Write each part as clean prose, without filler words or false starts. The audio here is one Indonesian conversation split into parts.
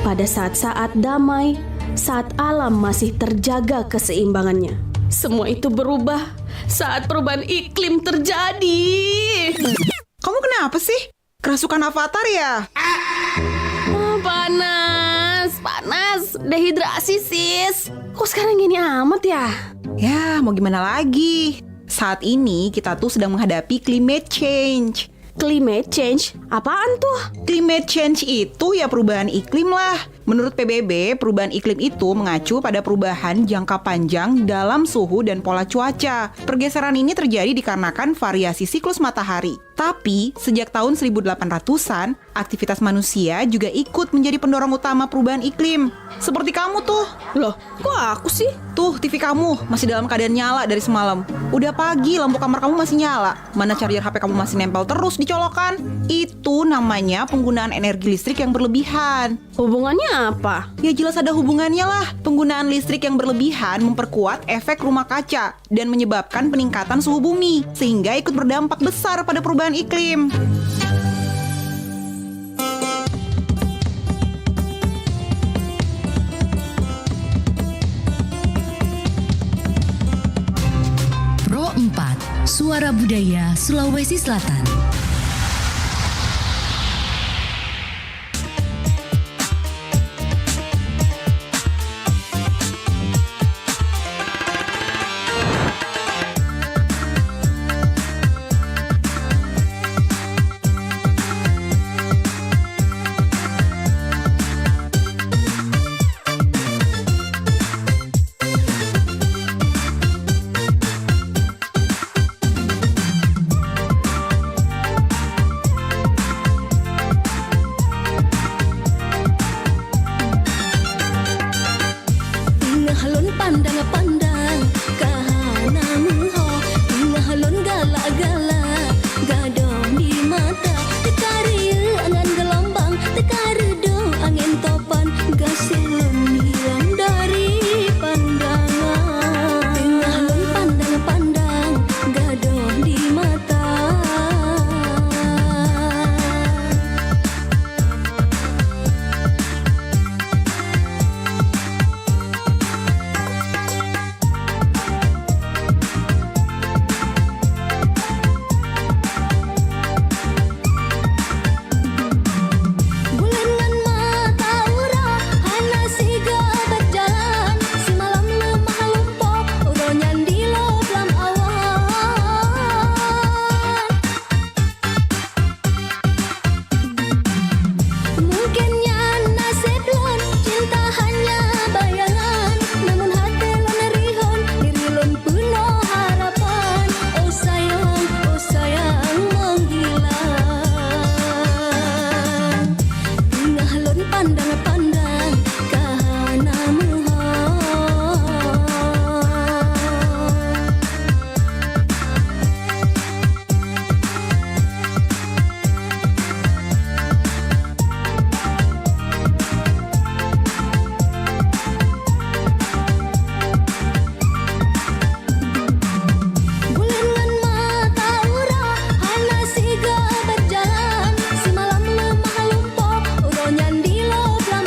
pada saat-saat damai, saat alam masih terjaga keseimbangannya. Semua itu berubah saat perubahan iklim terjadi. Kamu kenapa sih? Kerasukan avatar ya? Panas, dehidrasi sis. Kok sekarang gini amat ya? Ya, mau gimana lagi? Saat ini kita tuh sedang menghadapi climate change. Climate change? Apaan tuh? Climate change itu ya perubahan iklim lah. Menurut PBB, perubahan iklim itu mengacu pada perubahan jangka panjang dalam suhu dan pola cuaca. Pergeseran ini terjadi dikarenakan variasi siklus matahari. Tapi, sejak tahun 1800-an, aktivitas manusia juga ikut menjadi pendorong utama perubahan iklim. Seperti kamu tuh. Loh, kok aku sih? Tuh, TV kamu masih dalam keadaan nyala dari semalam. Udah pagi, lampu kamar kamu masih nyala. Mana charger HP kamu masih nempel terus di colokan? Itu namanya penggunaan energi listrik yang berlebihan. Hubungannya apa? Ya jelas ada hubungannya lah. Penggunaan listrik yang berlebihan memperkuat efek rumah kaca dan menyebabkan peningkatan suhu bumi, sehingga ikut berdampak besar pada perubahan iklim. Pro 4, Suara Budaya Sulawesi Selatan. Pandang-pandang kahana muho, tengah halon gala-gala, gadong di mata, tekarieu angan gelombang, tekaredo angin topan, gasilun hilang dari pandangan. Tengah halon pandang-pandang, gadong di mata. Berjalan, si malam lemah lumpur, uronyan di loblam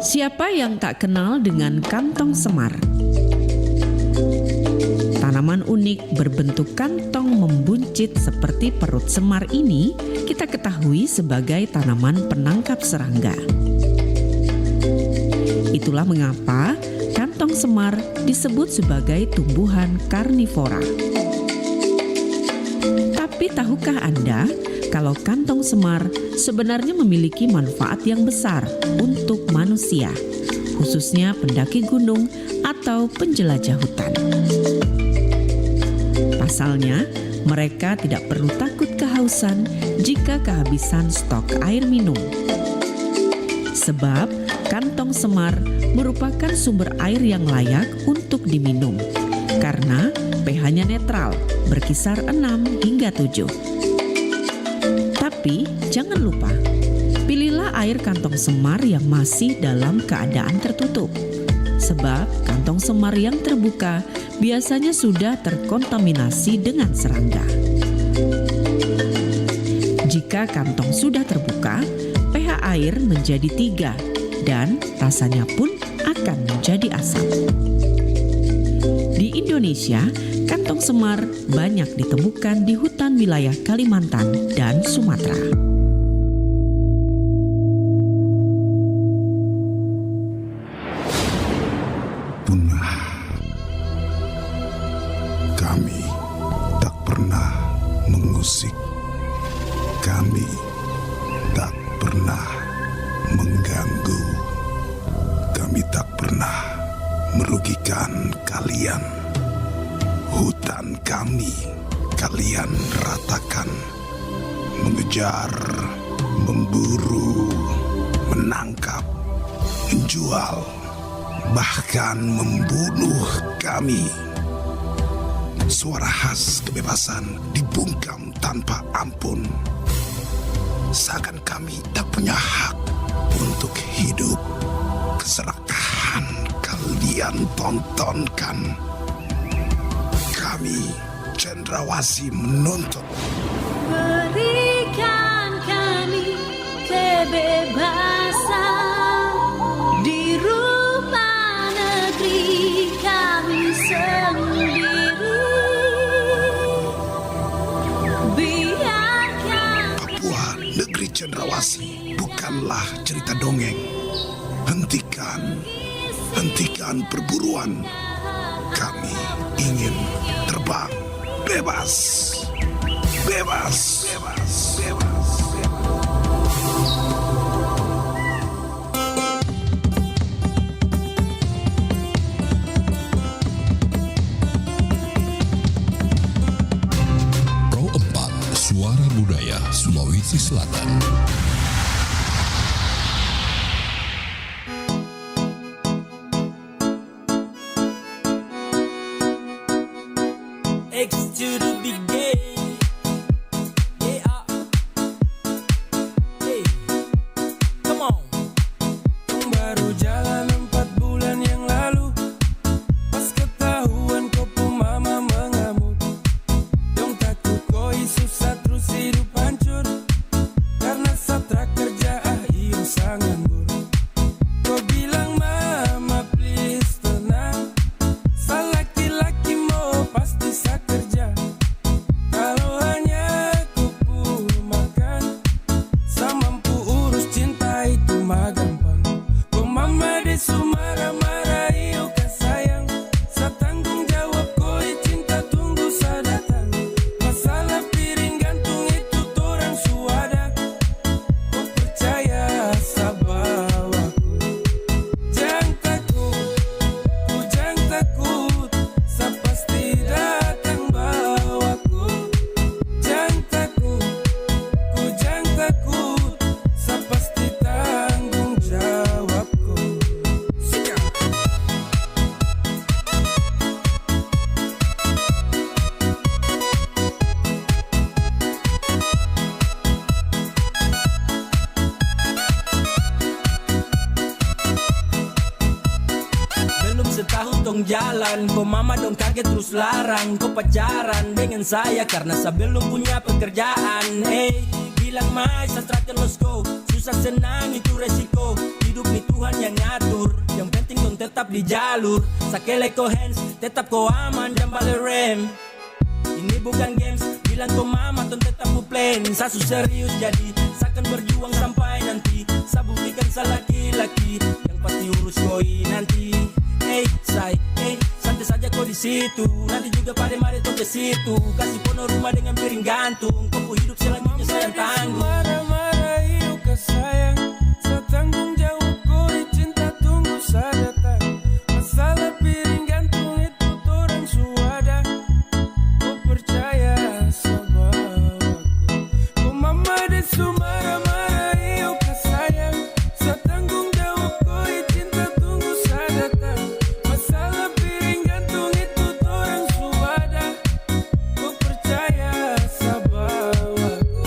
Siapa yang tak kenal dengan kantong semar? Tanaman unik berbentuk kantong membuncit seperti perut semar ini kita ketahui sebagai tanaman penangkap serangga. Itulah mengapa kantong semar disebut sebagai tumbuhan karnivora. Tapi tahukah Anda kalau kantong semar sebenarnya memiliki manfaat yang besar untuk manusia, khususnya pendaki gunung atau penjelajah hutan. Pasalnya, mereka tidak perlu takut kehausan jika kehabisan stok air minum. Sebab kantong semar merupakan sumber air yang layak untuk diminum karena pH-nya netral, berkisar 6 hingga 7. Tapi jangan lupa, pilihlah air kantong semar yang masih dalam keadaan tertutup. Sebab kantong semar yang terbuka biasanya sudah terkontaminasi dengan serangga. Jika kantong sudah terbuka, pH air menjadi 3 dan rasanya pun akan menjadi asam. Di Indonesia, kantong semar banyak ditemukan di hutan wilayah Kalimantan dan Sumatera. Punah. Kami tak pernah mengusik. Kami tak pernah mengganggu. Kami tak pernah merugikan kalian. Hutan kami kalian ratakan, mengejar, memburu, menangkap, menjual, bahkan membunuh kami. Suara khas kebebasan dibungkam tanpa ampun. Seakan kami tak punya hak untuk hidup. Keserakahan kalian tontonkan. Kami cendrawasih menuntut. Berikan kami kebebasan di rumah negeri kami sendiri. Biarkan Papua, negeri cendrawasih, bukanlah cerita dongeng. Hentikan perburuan. Kami ingin terbang bebas. Bebas. Bebas. Bebas. Pro 4 Suara Budaya Sulawesi Selatan. X to the big A. Yeah. Hey. Come on. Baru jalan 4 bulan yang lalu, pas ketahuan kopu mama mengamuk. Dong takut koi susah terus hidup hancur, karena satra kerja iyo sangat buruk. Kau bilang mama please tenang, laki-laki mau pasti saya kerja. Kalau hanya kupu makan, saya mampu urus cinta itu mah gampang. Kau mama desu marah-marah iyo kan sayang, saya tanggung jawab koi cinta tunggu saya datang. Masalah piring gantung itu torang suada, kau percaya saya bawaku. Jangan takut, ku jangan takut, saya pasti datang bawaku. Jangan takut, ku jangan takut, saya pasti tanggung jawabku. Siap. Belum setahun tong jalan, kok mama dong kaget terus larang. Kau pacaran dengan saya karena saya belum punya pekerjaan. Hey, bilang mai saya terakhir let's go. Susah senang itu resiko, hidup itu Tuhan yang ngatur. Yang penting dong tetap di jalur. Sakele ko hands, tetap ko aman, jangan balik rem. Ini bukan games, bilang ko mama ton tetap ku plan. Sasu serius jadi, sakan berjuang sampai nanti. Sa buktikan sa laki-laki, yang pasti urus koi nanti. Hey, say, hey, santai saja kau di situ. Nanti juga pada mari tuh ke situ. Kasih pono rumah dengan piring gantung. Kau hidup selanjutnya saya tanggung. Marah-marah yuk ke sayang, saya tanggung jawab kau di cinta tunggu saya datang. Masalah piring gantung itu torang suada. Kau percaya sama aku. Kau mama dan su marah-marah yuk ke sayang, saya tanggung jawab kau di cinta tunggu saya datang. Masalah piring gantung itu torang suada. Kau percaya sama aku.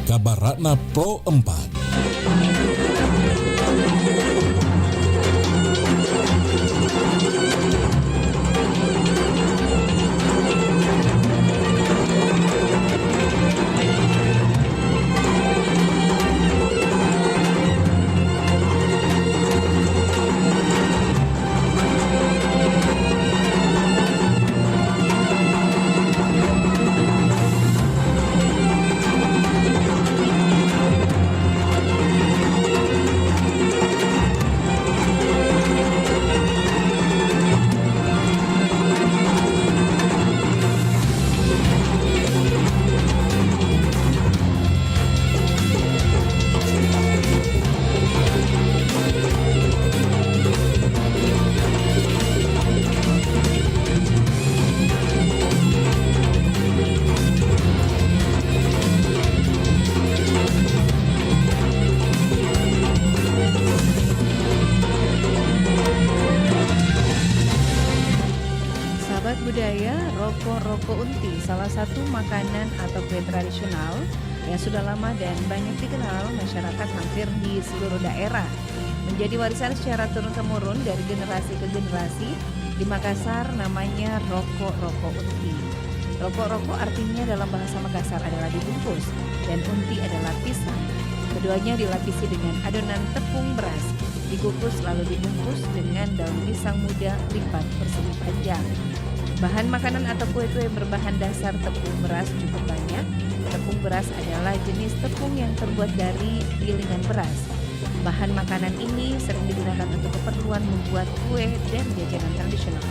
Kabar Ratna Pro 4. Budaya roko unti, salah satu makanan atau kue tradisional yang sudah lama dan banyak dikenal masyarakat hampir di seluruh daerah. Menjadi warisan secara turun-temurun dari generasi ke generasi, di Makassar namanya roko unti. Roko artinya dalam bahasa Makassar adalah dibungkus dan unti adalah pisang. Keduanya dilapisi dengan adonan tepung beras, dikukus lalu dibungkus dengan daun pisang muda lipat persegi panjang. Bahan makanan atau kue-kue berbahan dasar tepung beras cukup banyak. Tepung beras adalah jenis tepung yang terbuat dari gilingan beras. Bahan makanan ini sering digunakan untuk keperluan membuat kue dan jajanan tradisional.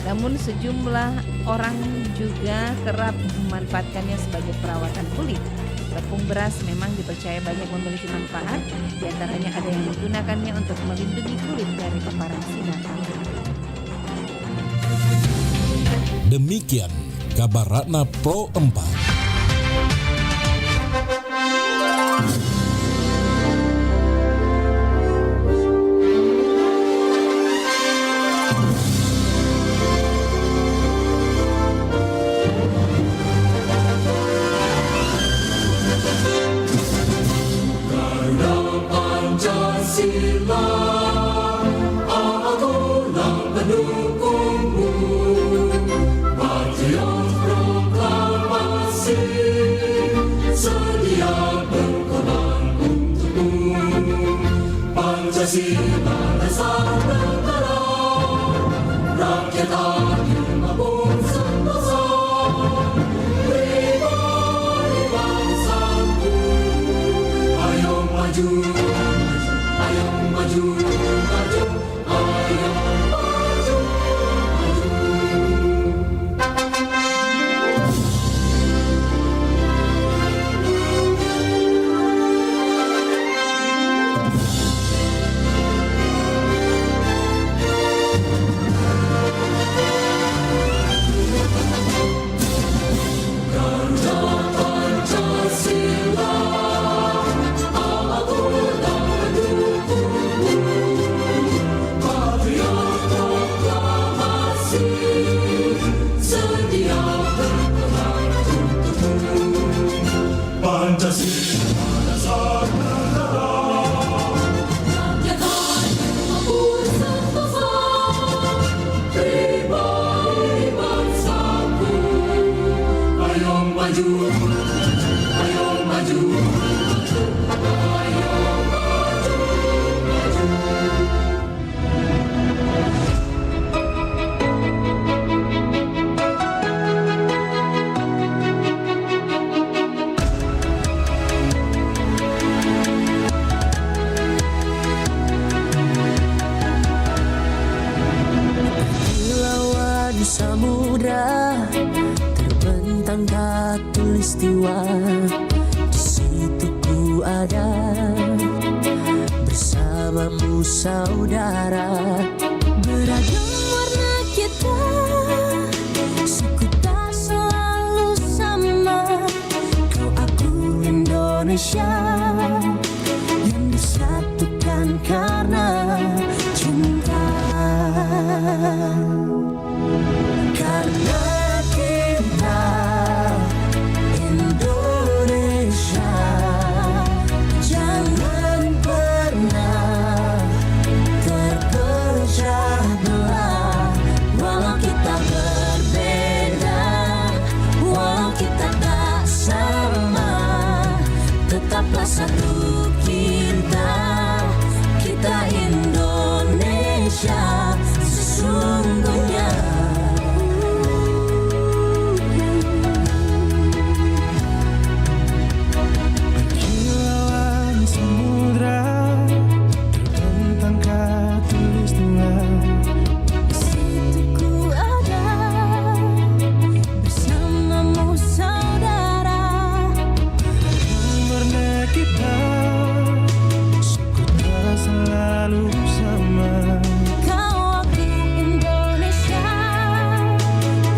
Namun sejumlah orang juga kerap memanfaatkannya sebagai perawatan kulit. Tepung beras memang dipercaya banyak memiliki manfaat, di antaranya ada yang menggunakannya untuk melindungi kulit dari paparan sinar UV. Demikian kabar Ratna Pro 4. Lawan samudra terbentang khatulistiwa, di situ ku ada bersamamu saudara. Beragam warna kita, suku tak selalu sama. Kau aku Indonesia yang disatukan karena cinta. Karena kita Indonesia, jangan pernah terpecah belah. Walau kita berbeda, walau kita tak sama, tetaplah satu kita, kita Indonesia sesungguhnya. Kilauan samudra terbentang khatulistiwa, Di situ ku ada bersamamu saudara. warna kita suku tak selalu sama. Kau aku Indonesia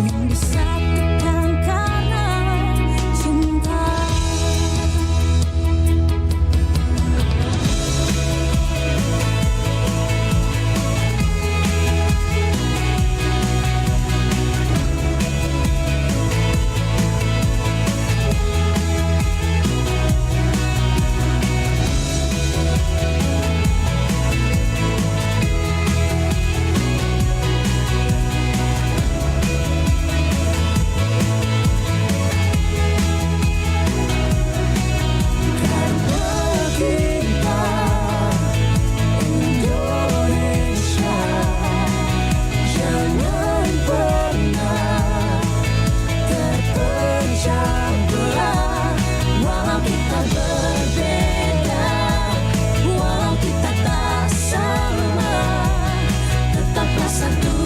yang disatukan karena cinta. Indonesia, jangan pernah terpecah belah. Walau kita berbeda, walau kita tak sama, tetaplah satu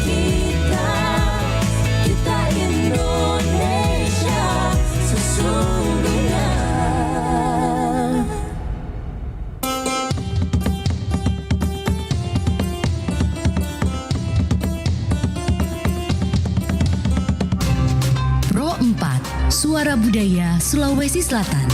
kita, kita Indonesia sesungguhnya. Pro 4, Suara Budaya Sulawesi Selatan.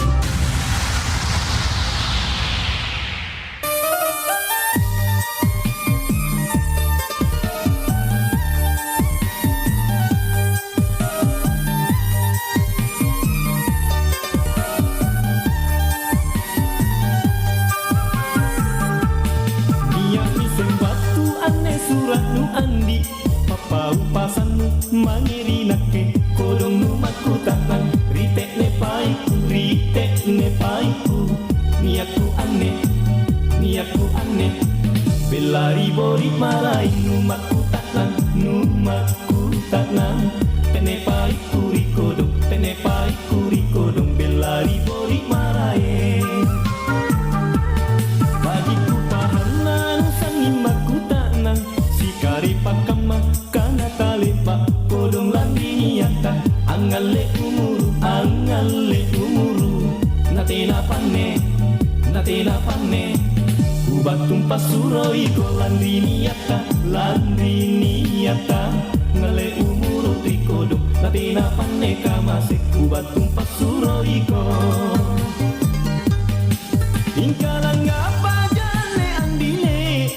Dia pisang batu aneh surat nu andi, papa upasan nu mangiri nake, kodong nu makutakan, ritek ne paiku, niaku aneh, belari bori marai nu makutakan, tene paiku rikodong, belari bori marai. Bagiku pahanan sangi makutanang, sikari pakama kana talepa, kodong landi niata, angale umuru, natena pane, kubatum pasuroi ko landi niata, ngale umuru rikodong, natena pane kamase, kubatum pasuroi ko. Ingkalang apa jane andile,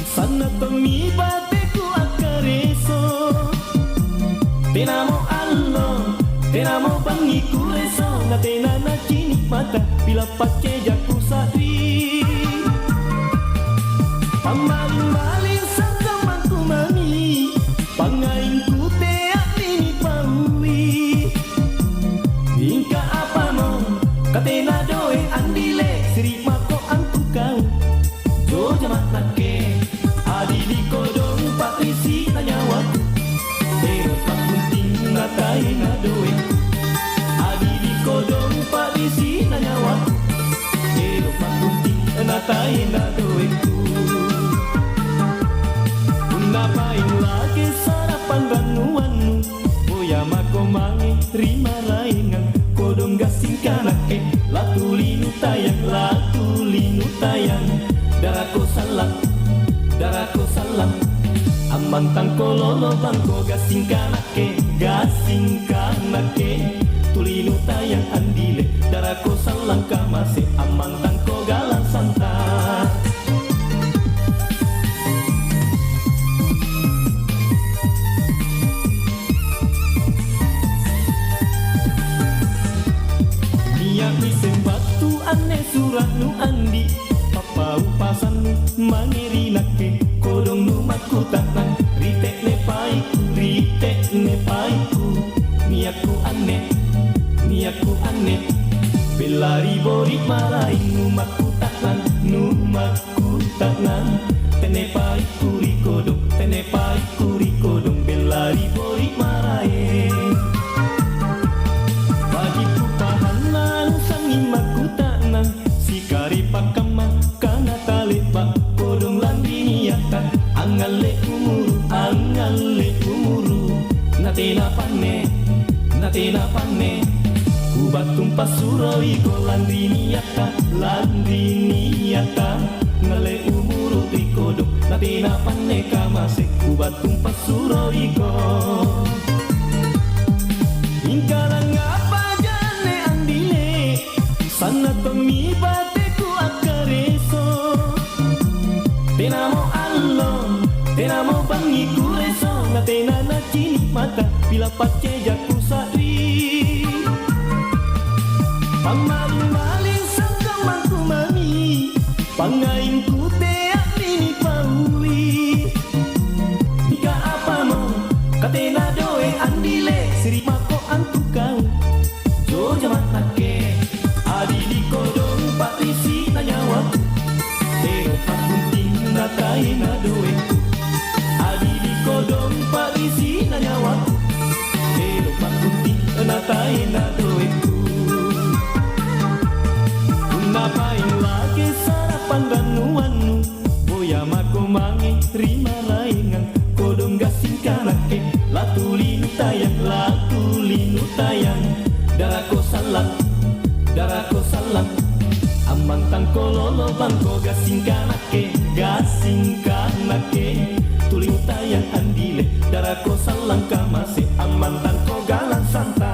sana pemibate ku akareso. Tenamo allo, tenamo bangi ku reso, natena na cini mata, bila pace jaku sari. Pamaling-maling sa kamangku mami, pangain ku te atini paui. doe adi di kodong parisi na nyawa ero pakunti na tayo na doeku unapain lagi sarapan ranuanu boya makomangi rima laingan kodong gasing kanake latulinu tayang darako salam amang tangko lolo bangko gasing kanake tulinu tayang andile darako salam kamase amang tangko galang santa niat miseng batu ane surah nu andi papa upasan nu mangiri nake kodong nu makutanan ritek ne paiku niatku ane belari bori maraing nu makutanan tene paiku rikodong belari bori maraing bagiku pahanan sangin makutanan sikari pakama kana talepa kodong landi niatan angale umuru natena pane kubatum pasuroi ko landi niata ngale umuru trikodong natena pane kamase kubatum pasuroi ko ingkarang apa jane andile sana tomi bateku akareso tenamo allo tenamo bangi kureso natena na cini mata bila pace jaku sari pamaling sangka mangku mami pangain ku teak mini paui nika apa mo katena doe andile siri mako angku kau jo jaman take adi di kodong patrisi na nyawa tero pakunting na tayo na doe adi di kodong patrisi na nyawa tero pakunting na tayo na doe unapain lagi sarapan ranuanu boya makomangi rima laingan kodong gasing kanake latulinu tayang darako salam amang tangko lolo bangko gasing kanake tulinu tayang andile darako salam kamase amang tangko galang santa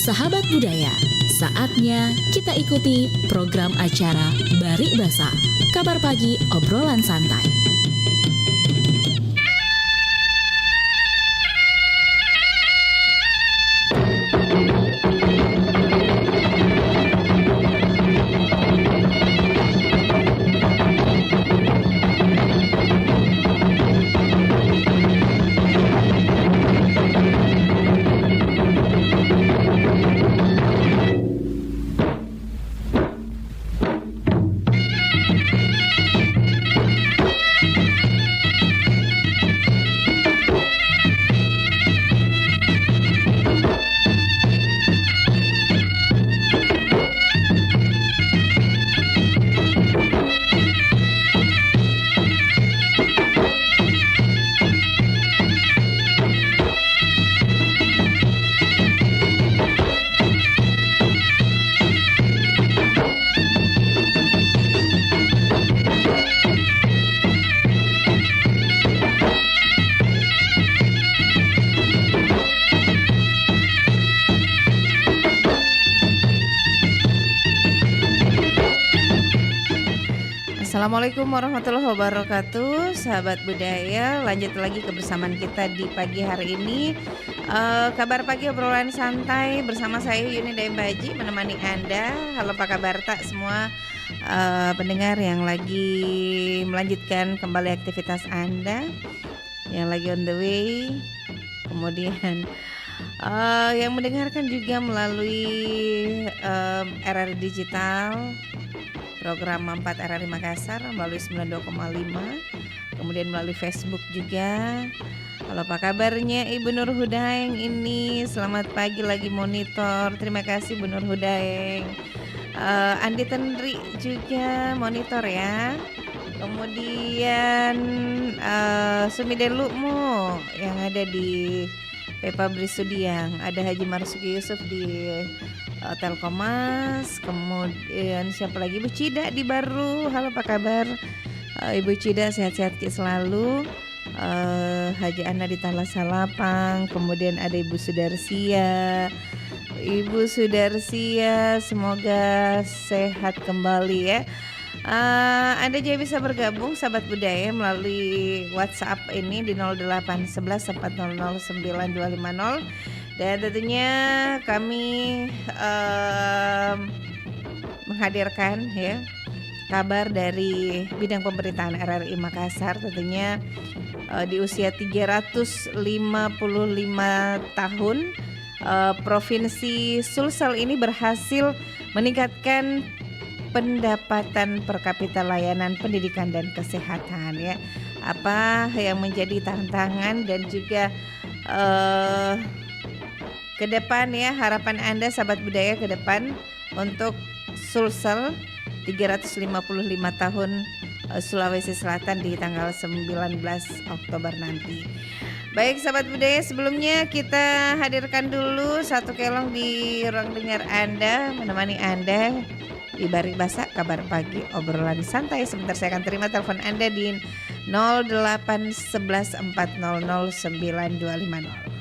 Sahabat budaya, saatnya kita ikuti program acara Barik Basa, kabar pagi obrolan santai. Assalamualaikum warahmatullahi wabarakatuh. Sahabat budaya, lanjut lagi kebersamaan kita di pagi hari ini. Kabar pagi obrolan santai bersama saya Yuni Daimbaji menemani Anda. Halo, apa kabar tak semua pendengar yang lagi melanjutkan kembali aktivitas Anda, yang lagi on the way, kemudian yang mendengarkan juga melalui RRI Digital, program 4 RRI Makassar melalui 92,5, kemudian melalui Facebook juga. Halo, apa kabarnya Ibu Nur Hudaeng ini? Selamat pagi lagi monitor. Terima kasih Bu Nur Hudaeng. Andi Tenri juga monitor ya. Kemudian Sumiden Lukmo yang ada di Pepa Brisudiang. Ada Haji Marsuki Yusuf di Telkomas. Kemudian siapa lagi? Ibu Cida di Baru. Halo, apa kabar Ibu Cida? Sehat-sehat selalu. Haji Ana di Talasalapang. Kemudian ada Ibu Sudarsia. Ibu Sudarsia, semoga sehat kembali ya. Anda juga bisa bergabung sahabat budaya melalui WhatsApp ini di 0811 400 9250. Dan tentunya kami menghadirkan ya kabar dari bidang pemerintahan RRI Makassar. Tentunya di usia 355 tahun Provinsi Sulsel ini berhasil meningkatkan pendapatan per kapita layanan pendidikan dan kesehatan ya. Apa yang menjadi tantangan dan juga ke depan ya, harapan Anda sahabat budaya ke depan untuk Sulsel 355 tahun Sulawesi Selatan di tanggal 19 Oktober nanti. Baik sahabat budaya, sebelumnya kita hadirkan dulu satu kelong di ruang dengar Anda, menemani Anda di Baribasa kabar pagi obrolan santai. Sebentar saya akan terima telepon Anda di 0811 400 9250.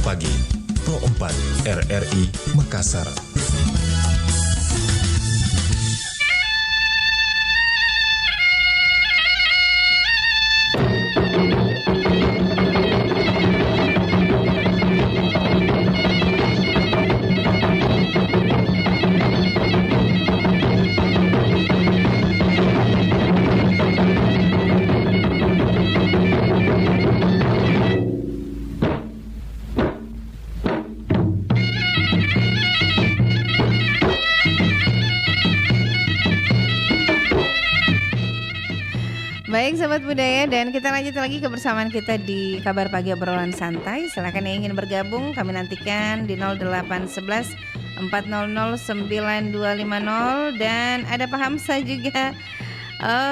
Pagi, Pro 4 RRI Makassar. Baik Sobat Budaya, dan kita lanjut lagi kebersamaan kita di Kabar Pagi Obrolan Santai. Silakan yang ingin bergabung, kami nantikan di 0811 400 9250. Dan ada Pak Hamsa juga.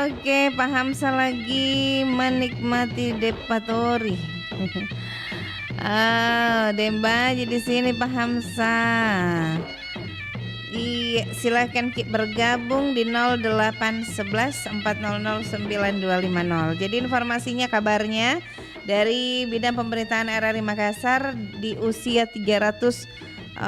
Oke, Pak Hamsa lagi menikmati Depatori. Demba di sini Pak Hamsa. Iya, silakan bergabung di 0811 400 9250. Jadi informasinya, kabarnya dari Bidang Pemberitaan RRI Makassar, di usia 355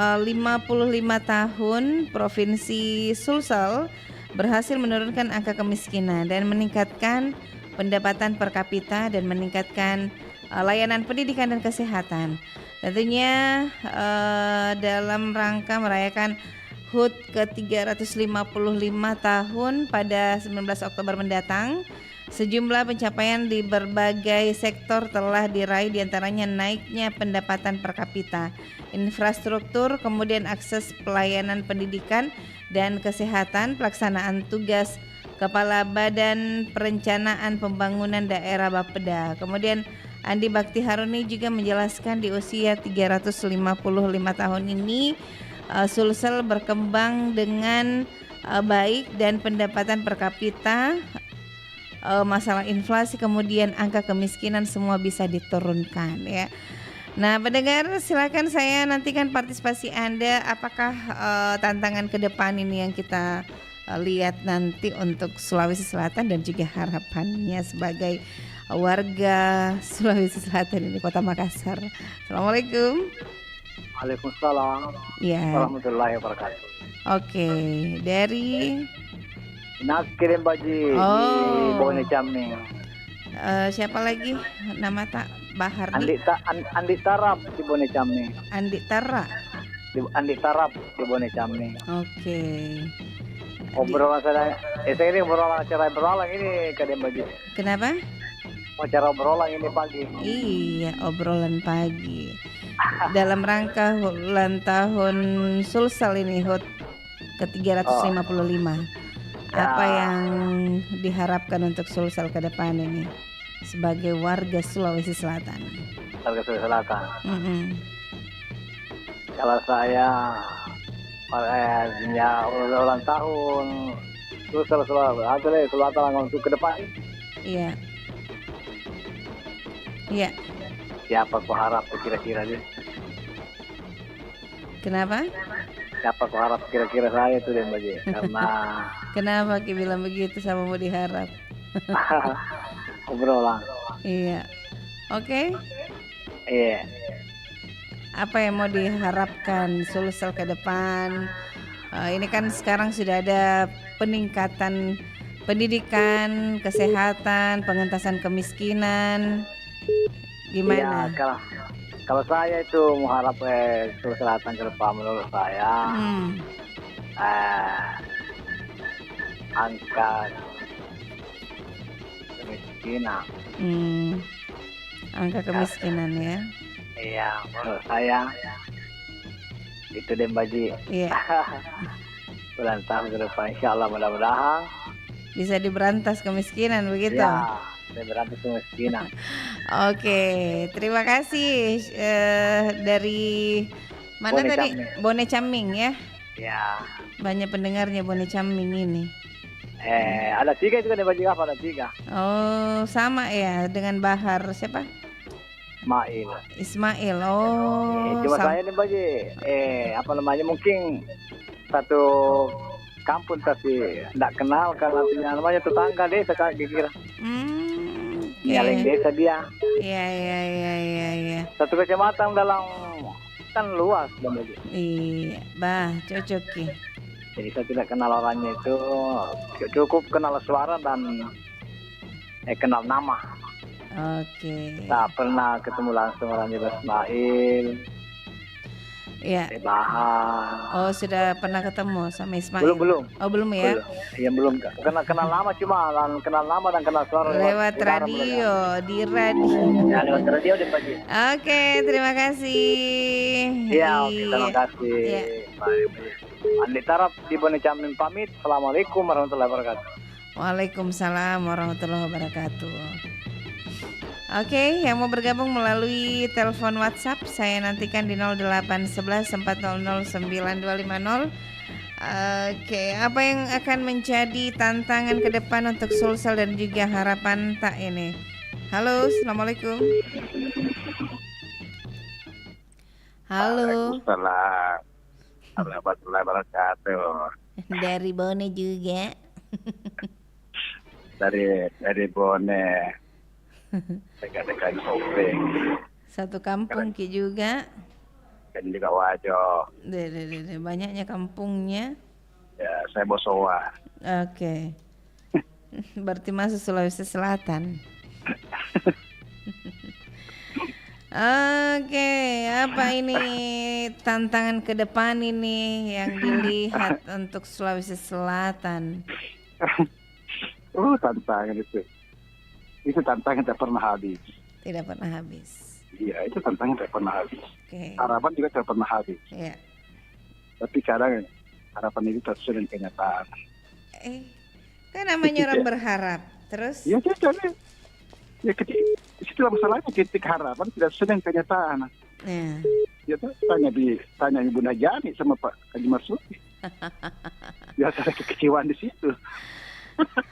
tahun, Provinsi Sulsel berhasil menurunkan angka kemiskinan dan meningkatkan pendapatan per kapita dan meningkatkan layanan pendidikan dan kesehatan. Tentunya dalam rangka merayakan HUT ke-355 tahun pada 19 Oktober mendatang, sejumlah pencapaian di berbagai sektor telah diraih, diantaranya naiknya pendapatan per kapita, infrastruktur, kemudian akses pelayanan pendidikan dan kesehatan, pelaksanaan tugas Kepala Badan Perencanaan Pembangunan Daerah Bapeda. Kemudian Andi Bakti Haruni juga menjelaskan di usia 355 tahun ini Sulsel berkembang dengan baik dan pendapatan per kapita, masalah inflasi, kemudian angka kemiskinan semua bisa diturunkan ya. Nah, pendengar, silakan saya nantikan partisipasi Anda. Apakah tantangan ke depan ini yang kita lihat nanti untuk Sulawesi Selatan dan juga harapannya sebagai warga Sulawesi Selatan ini, Kota Makassar. Assalamualaikum. Waalaikumsalam warahmatullahi wabarakatuh. Oke, dari Nakirim Baji di Bone Caming. Siapa lagi? Nama tak Bahar Andi Tarap di Bone Caming. Andi Tarap di Bone Caming. Oke. Obrolan saya ini obrolan ini Kadem Baji. Kenapa? Acara obrolan ini pagi. Iya, obrolan pagi. Dalam rangka ulang tahun Sulsel ini, HUT ke-355. Apa yang diharapkan untuk Sulsel ke depan ini sebagai warga Sulawesi Selatan? Warga Sulawesi Selatan. Kalau saya ulang tahun Sulsel Selatan untuk ke depan. Iya. Iya. Siapa kau harap kira-kira dia? Kenapa? Siapa kau harap kira-kira saya itu deh Baji? Karena kenapa Ki bilang begitu sama mau diharap? Obrolan. Iya. Oke. Iya. Apa yang mau diharapkan Sulsel ke depan? Ini kan sekarang sudah ada peningkatan pendidikan, kesehatan, pengentasan kemiskinan. Gimana? Ya, kalau saya itu mengharap Sulawesi Selatan ke depan, menurut saya angka kemiskinan. Angka kemiskinan ya. Iya, menurut saya itu deh Baji. Iya. Ulang tahun ke depan, insya Allah mudah-mudahan bisa diberantas kemiskinan begitu. Ya, berantas kemiskinan. Oke, terima kasih dari mana Bone tadi? Caming. Bone Caming ya. Ya. Banyak pendengarnya Bone Caming ini. Ada 3 itu kan di Baji, apa ada 3? Oh, sama ya dengan Bahar siapa? Ismail. Oh. Cuma saya nih Baji, apa namanya, mungkin satu kampung tapi tidak kenal karena namanya tetangga desa kira. Nyaling desa dia. Iya. Satu kecamatan dalam kan luas Bang Dedi. Iya, bah cocok Ki. Jadi saya tidak kenal orangnya itu, cukup kenal suara dan kenal nama. Oke. Tak pernah ketemu langsung orangnya Ismail. Iya. Bahan. Oh, sudah pernah ketemu sama Ismail? Belum. Oh, belum ya? Iya belum. Kenal nama cuma kenal nama dan kenal suara lewat radio, di radio. Ya, lewat radio deh Pak Ji. Oke, terima kasih. Iya, oke, terima kasih. Iya. Baik. Andi Tarap di Bone Camin pamit. Assalamualaikum warahmatullahi wabarakatuh. Waalaikumsalam warahmatullahi wabarakatuh. Oke, yang mau bergabung melalui telepon WhatsApp saya nantikan di 0811 400 9250. Oke, apa yang akan menjadi tantangan ke depan untuk Sulsel dan juga harapan tak ini? Halo, Assalamualaikum. Halo. Waalaikumsalam warahmatullahi wabarakatuh. Dari Bone juga. dari Bone. Dekat-dekat Kopeng. Satu kampung Ki juga. Dan juga Wajo. Banyaknya kampungnya. Ya, saya Bosowa. Oke. Berarti masuk Sulawesi Selatan. Oke, apa ini tantangan ke depan ini yang dilihat untuk Sulawesi Selatan? Tantangan itu. Itu tantangan tidak pernah habis. Tidak pernah habis. Iya, itu tantangan tidak pernah habis. Okay. Harapan juga tidak pernah habis. Iya. Tapi kadang harapan itu tak sesuai dengan kenyataan. Kan namanya orang berharap. Terus? Iya, jadi situlah masalahnya, ketika harapan tidak sesuai dengan kenyataan. Ya, tanya Ibu Najani sama Pak Haji Marsuki. Ya, ada kekecewaan di situ.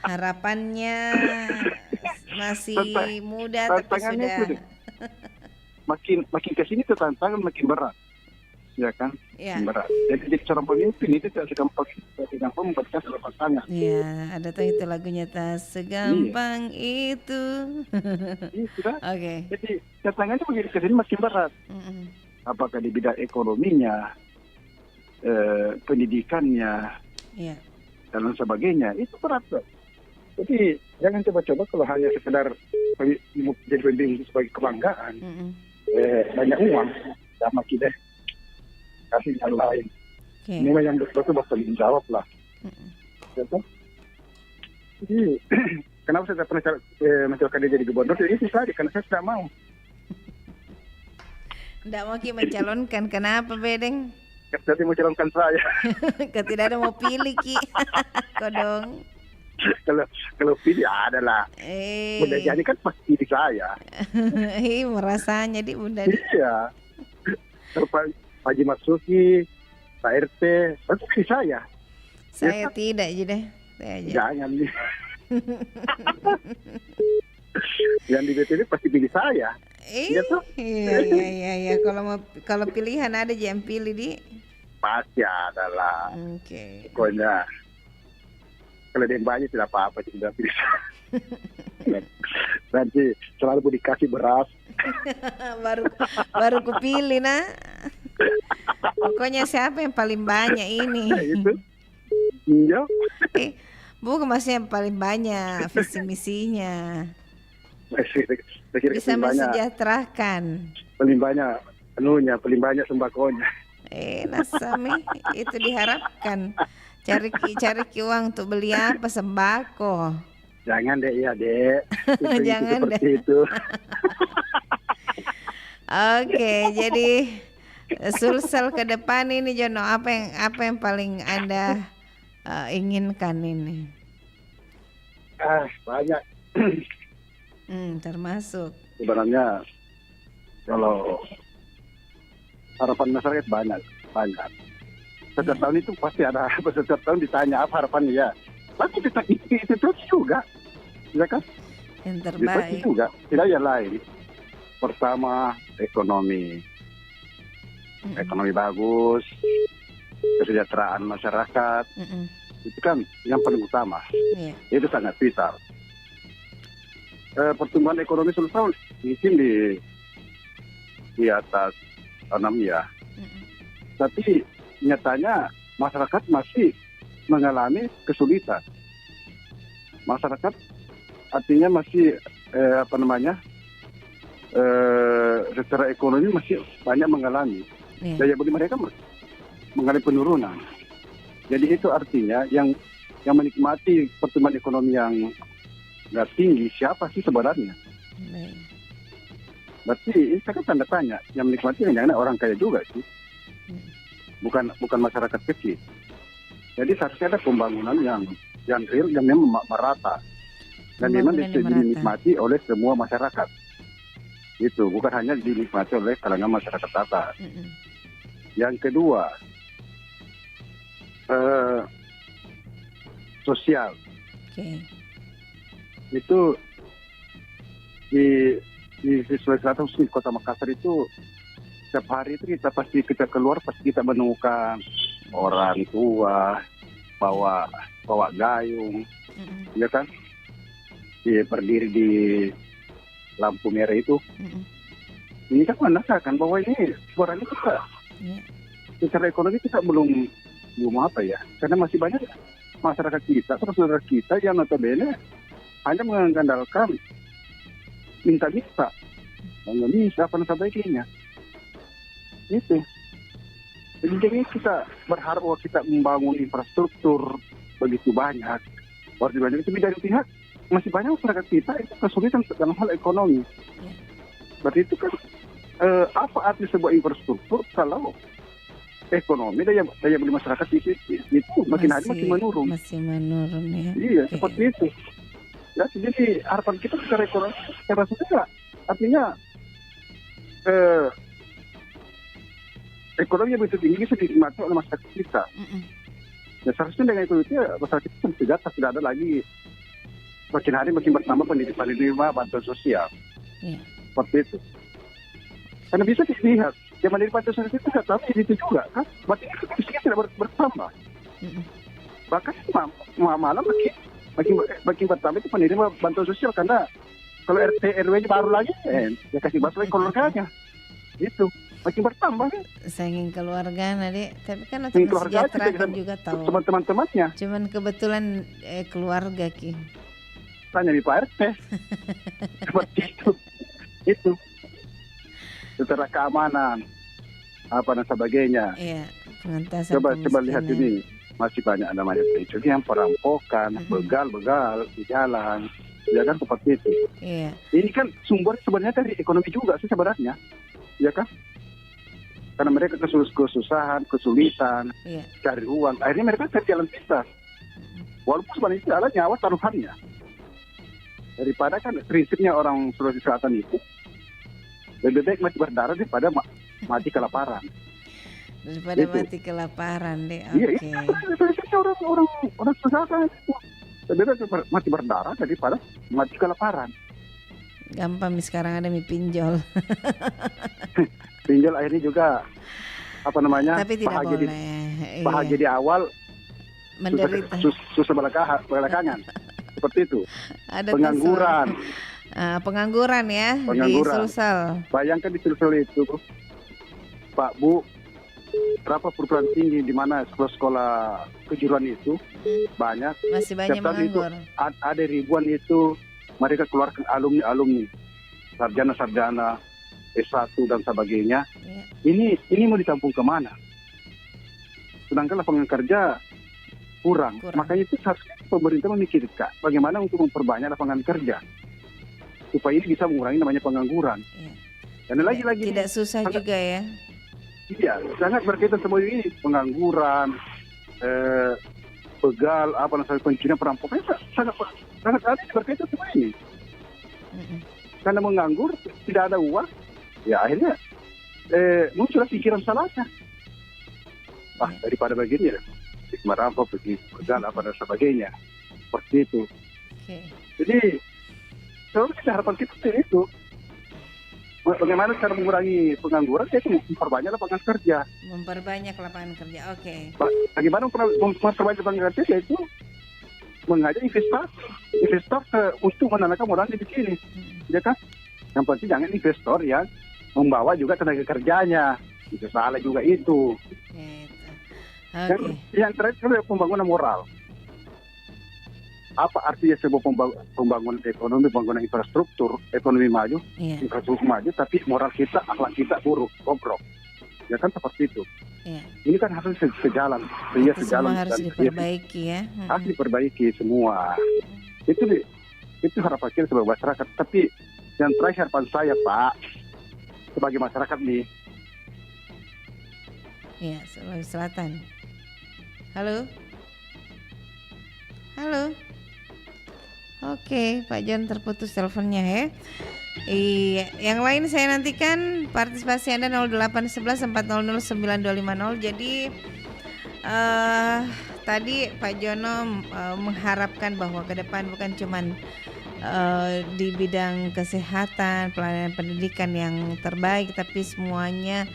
Harapannya masih muda tapi sudah makin kesini tuh tantangan makin berat, ya kan? Ya. Berat. Jadi seorang pemimpin itu tidak segampang membaca sebuah pasangan. Iya, ada tuh itu lagunya tak segampang itu. Iya, sudah. Oke. Jadi tantangannya begitu kesini makin berat. Apakah di bidang ekonominya, pendidikannya, dan lain sebagainya, itu berat, Pak. Jadi jangan coba-coba kalau hanya sekedar jadi pemimpin sebagai kebanggaan, banyak uang, sama kita kasih yang lain. Ini yang betul-betul bertanggung jawab lah. Jadi kenapa saya tidak pernah mencalonkan dia jadi gubernur? Itu tadi karena saya tidak mau. Tidak mau mencalonkan, kenapa Bedeng? Jadi mau calonkan saya. Tidak ada mau pilih Ki. Kodong. Kalau pilih adalah Bunda Jani kan pasti pilih saya. Merasanya di Bunda. Iya. Kalau Pak Haji Marsuki, Pak RT, pasti pilih saya. Saya tidak jadi. Jangan nih. Yang di BTV pasti pilih saya. Iya. Kalau pilihan ada yang pilih di. Pasti adalah. Oke. Pokoknya kalau ada yang banyak tidak apa-apa, tidak pilih. Nanti selalu dikasih beras. baru kupilih nak. Pokoknya siapa yang paling banyak ini? Itu. Iya. Bukan maksudnya yang paling banyak visi misinya. Bisa mensejahterakan. Paling banyak anunya, paling banyak sembakonya. Nasami itu diharapkan. Cari uang untuk beli apa, sembako. Jangan deh, ya deh. Jangan deh. Itu. Oke, jadi Sulsel ke depan ini Jono, apa yang paling Anda inginkan ini? Banyak. Termasuk. Sebenarnya kalau harapan masyarakat banyak. Setiap tahun itu pasti ada, setiap tahun ditanya apa harapan dia. Pasti itu terus juga, ya kan? Yang terbaik. Itu juga, tidak yang lain. Pertama, ekonomi bagus, kesejahteraan masyarakat, itu kan yang paling utama. Itu sangat vital. pertumbuhan ekonomi Sulsel mungkin di atas 6 ya. Tapi nyatanya masyarakat masih mengalami kesulitan. Masyarakat artinya masih secara ekonomi masih banyak mengalami. Daya beli mereka mengalami penurunan. Jadi itu artinya yang menikmati pertumbuhan ekonomi yang nggak tinggi siapa sih sebenarnya? Berarti ini saya kan tanda tanya. Yang menikmati hanya orang kaya juga sih, bukan masyarakat kecil. Jadi seharusnya ada pembangunan yang real, yang memang merata dan memang dinikmati oleh semua masyarakat. Itu bukan hanya dinikmati oleh kalangan masyarakat atas. Yang kedua, sosial. Itu di Sulawesi Selatan, di Kota Makassar itu setiap hari itu kita keluar pasti kita menemukan orang tua bawa gayung, ya kan? Berdiri di lampu merah itu. Ini kan menandakan bahwa ini sebenarnya kita secara ekonomi kita belum karena masih banyak masyarakat kita, saudara kita yang notabene hanya mengandalkan minta-minta, nggak bisa apa sebagainya. Itu. Jadi kita berharap bahwa kita membangun infrastruktur begitu banyak. Itu dari pihak masih banyak masyarakat kita itu kesulitan dalam hal ekonomi. Berarti itu kan apa arti sebuah infrastruktur kalau ekonomi daya beli masyarakat itu makin hari makin menurun. Masih menurun ya. Iya, seperti itu. Ya, jadi harapan kita secara ekonomi, saya rasa enggak. Artinya ekonomi yang begitu tinggi bisa dinikmati oleh masyarakat kita. Ya seharusnya dengan itu masyarakat kita tidak ada lagi makin hari makin bertambah penerima bantuan sosial. Seperti itu. Karena bisa dilihat, yang menerima bantuan sosial itu tidak tahu itu juga kan. Berarti itu tidak bertambah. Bahkan malah makin bertambah itu penerima bantuan sosial karena kalau RT RW-nya baru lagi, ya kasih bantuan keluarganya. Itu makin bertambah kan. Saking keluarga Adik, tapi kan untuk mensejahterakan juga tahu. Teman-temannya. Cuman kebetulan keluarga Ki. Tanya di Pak RT. Seperti itu. Itu. Secara keamanan dan sebagainya. Iya, pengentasan. Coba lihat ini. Masih banyak namanya pencurian, perampokan, begal di jalan, ya kan seperti itu. Iya. Ini kan sumber sebenarnya dari ekonomi juga sih sebenarnya, ya kan? Karena mereka kesusahan, kesulitan, cari uang, akhirnya mereka cari jalan pintas. Walaupun sebenarnya itu adalah nyawa taruhannya. Daripada kan prinsipnya orang Sulawesi Selatan itu lebih baik mati berdarah daripada mati kelaparan. Daripada mati kelaparan deh. Iya, orang Selatan itu lebih baik mati berdarah daripada mati kelaparan. Gampang sekarang ada mie pinjol. Pinjol akhirnya juga tapi tidak bahagia di awal, menderita susah belakangan. Seperti itu. Ada pengangguran. Pengangguran ya di Sulsel. Bayangkan di Sulsel itu, Pak Bu, berapa perguruan tinggi di mana sekolah kejuruan itu banyak. Masih banyak menganggur. Ada ribuan itu mereka keluarkan alumni, sarjana, S1 dan sebagainya. Ini mau ditampung kemana? Sedangkan lapangan kerja kurang. Makanya itu seharusnya pemerintah memikirkan bagaimana untuk memperbanyak lapangan kerja supaya ini bisa mengurangi namanya pengangguran. Dan lagi-lagi tidak susah juga ya. Iya, sangat berkaitan semua ini, pengangguran, begal, pencurian, perampokan, sangat berkaitan semua ini. Karena menganggur, tidak ada uang, ya akhirnya muncullah pikiran salahnya. Daripada begini ya, merampok, pergi begal, dan sebagainya, seperti itu. Jadi, seharusnya harapan kita itu. Bagaimana cara mengurangi pengangguran? Yaitu memperbanyak lapangan kerja. Memperbanyak lapangan kerja, oke. Bagaimana memperbanyak lapangan kerja? Yaitu mengajak investor untuk menanamkan modalnya di sini, ya kan? Yang penting jangan investor yang membawa juga tenaga kerjanya, itu salah juga itu. Dan yang terakhir adalah pembangunan moral. Apa artinya sebuah pembangunan ekonomi, pembangunan infrastruktur, ekonomi maju, infrastruktur maju, tapi moral kita, akhlak kita buruk, bobrok. Ya kan seperti itu. Ini kan harus sejalan. Itu semua harus diperbaiki ya. Harus diperbaiki semua. Itu harapan kita sebagai masyarakat. Tapi yang terakhir harapan saya, Pak, sebagai masyarakat nih. Iya, Sulawesi Selatan. Halo. Oke, Pak John terputus teleponnya ya. Iya, yang lain saya nantikan partisipasi Anda 0811 400 9250. Jadi tadi Pak Jono mengharapkan bahwa ke depan bukan cuman di bidang kesehatan, pelayanan pendidikan yang terbaik, tapi semuanya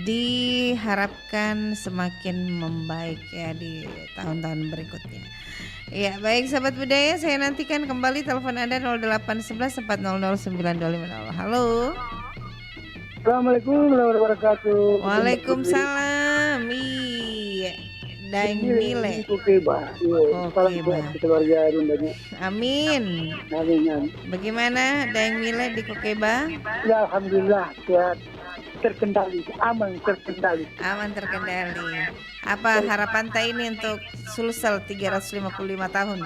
diharapkan semakin membaik ya di tahun-tahun berikutnya. Ya, baik sahabat budaya, saya nantikan kembali telepon Anda 0811 400 9250. Halo. Assalamualaikum warahmatullahi wabarakatuh. Waalaikumsalam. Iya. Daeng Mile. Kokeba. Salam buat keluarga Rundanya. Amin. Amin. Bagaimana Daeng Mile di Kokeba? Ya, alhamdulillah sehat. Terkendali, aman terkendali. Apa harapan Tak ini untuk Sulsel 355 tahun?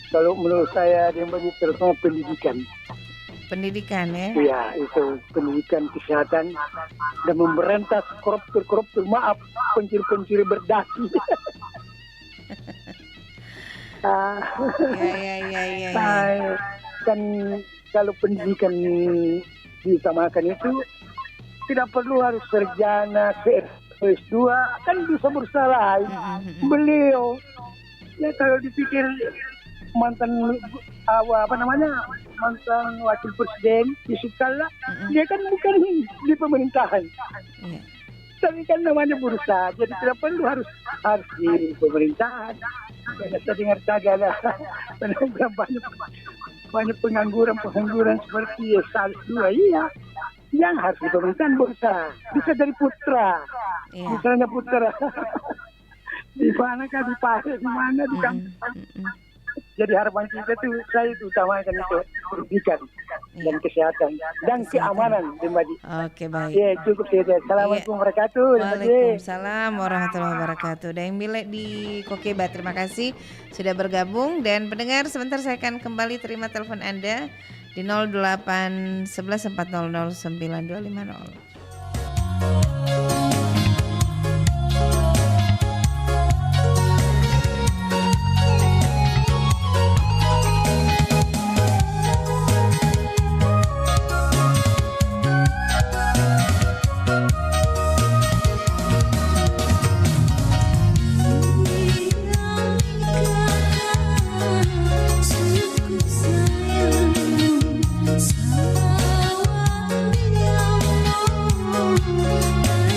Kalau menurut saya yang bagi terutama pendidikan ya? Iya, itu pendidikan, kesehatan, dan memberantas koruptor, maaf, pencuri berdaki. Ya. Kan kalau pendidikan diutamakan itu tidak perlu harus sarjana S2, kan bisa bersalah. Beliau ya kalau dipikir mantan wakil presiden Yusuf Kalla, dia kan bukan di pemerintahan, tapi kan namanya berusaha, jadi tidak perlu harus di pemerintahan. Saya dengar saja lah banyak pengangguran seperti S2, iya, yang harus di pemerintahan berusaha, bisa dari putra, misalnya putra di mana kan, di Pasir, di mana di kampung. Jadi harapan kita tuh, saya itu utamakan itu pendidikan dan kesehatan dan keamanan, Demadi. Oke, baik. Ya, cukup saja. Assalamualaikum warahmatullahi wabarakatuh. Waalaikumsalam warahmatullahi wabarakatuh. Daeng Mile di Kokeba, terima kasih sudah bergabung. Dan pendengar, sebentar saya akan kembali terima telepon Anda di 0811 400 9250. Salawat ya Allah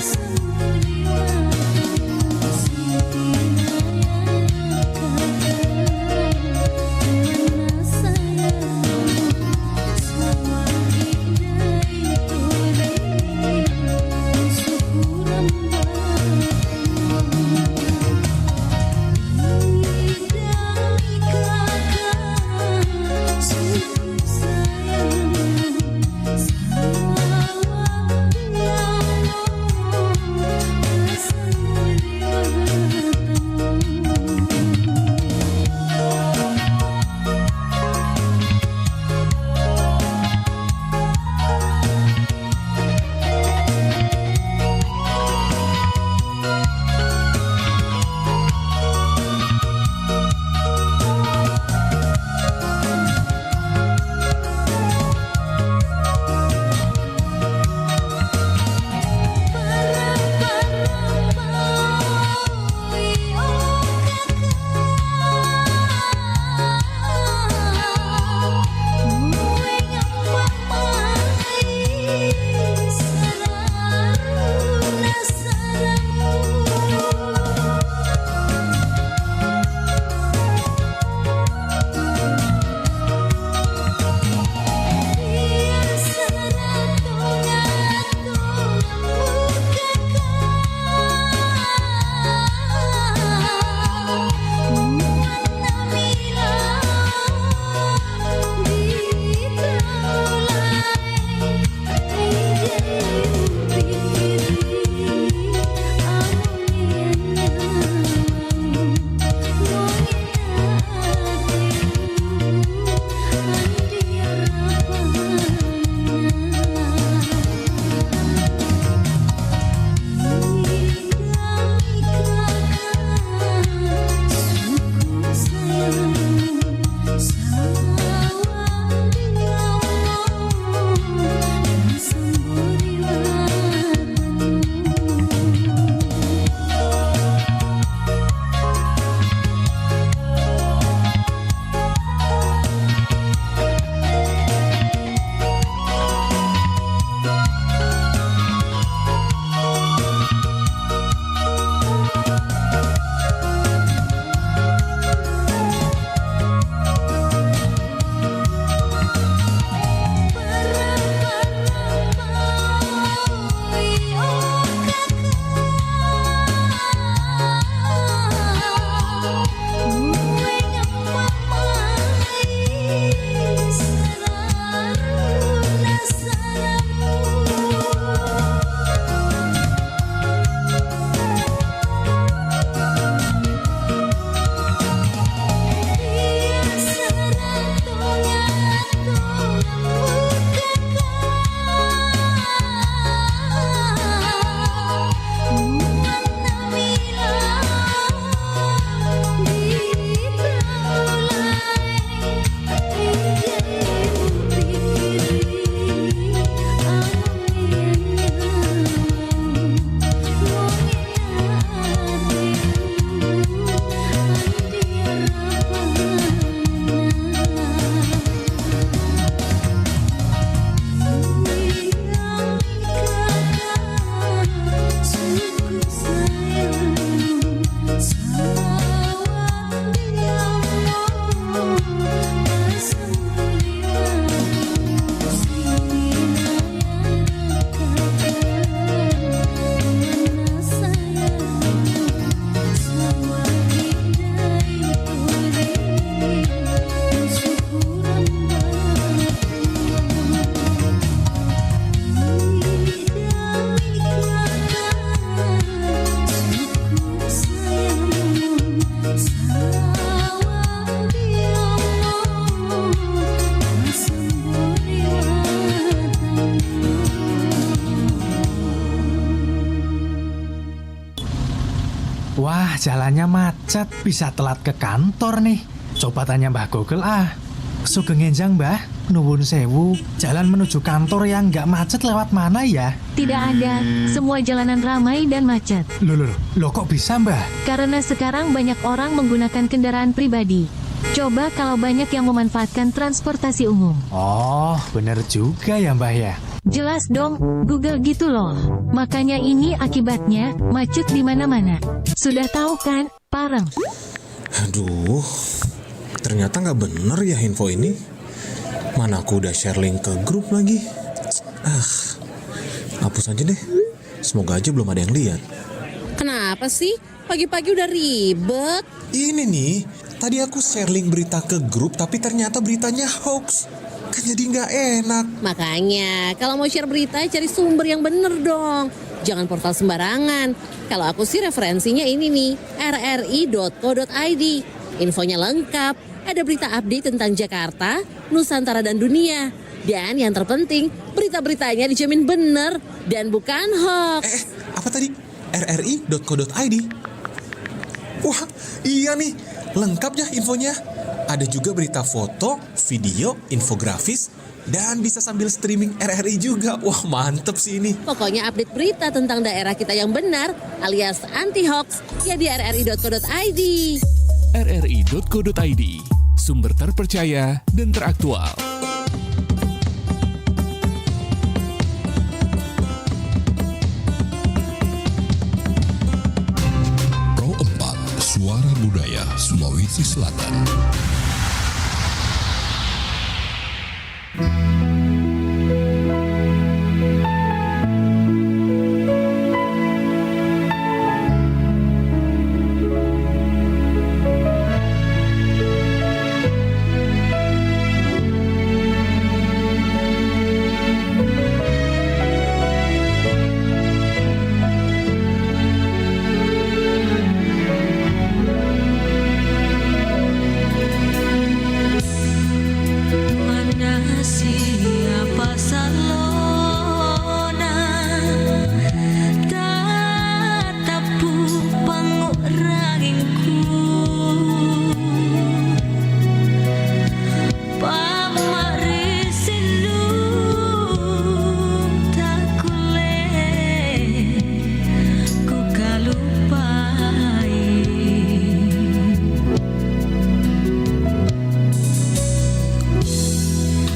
jalannya macet, bisa telat ke kantor nih. Coba tanya Mbah Google Sugeng enjang Mbah, nuwun sewu, jalan menuju kantor yang nggak macet lewat mana ya? Tidak ada, semua jalanan ramai dan macet. Loh kok bisa Mbah? Karena sekarang banyak orang menggunakan kendaraan pribadi. Coba kalau banyak yang memanfaatkan transportasi umum. Oh, bener juga ya Mbah ya. Jelas dong, Google gitu loh. Makanya ini akibatnya, macet di mana-mana. Sudah tahu kan, Pareng? Aduh, ternyata nggak bener ya info ini. Mana aku udah share link ke grup lagi. Hapus aja deh. Semoga aja belum ada yang lihat. Kenapa sih? Pagi-pagi udah ribet. Ini nih, tadi aku share link berita ke grup, tapi ternyata beritanya hoax. Kan jadi nggak enak. Makanya, kalau mau share berita, cari sumber yang bener dong. Jangan portal sembarangan. Kalau aku sih referensinya ini nih, rri.co.id. Infonya lengkap, ada berita update tentang Jakarta, Nusantara dan dunia. Dan yang terpenting, berita-beritanya dijamin bener dan bukan hoax. Apa tadi? rri.co.id? Wah, iya nih, lengkap ya infonya. Ada juga berita foto, video, infografis, dan bisa sambil streaming RRI juga. Wah, mantep sih ini. Pokoknya update berita tentang daerah kita yang benar, alias anti-hoax, ya di rri.co.id. rri.co.id, sumber terpercaya dan teraktual. Pro 4, Suara Budaya Sulawesi Selatan.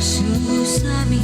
Susami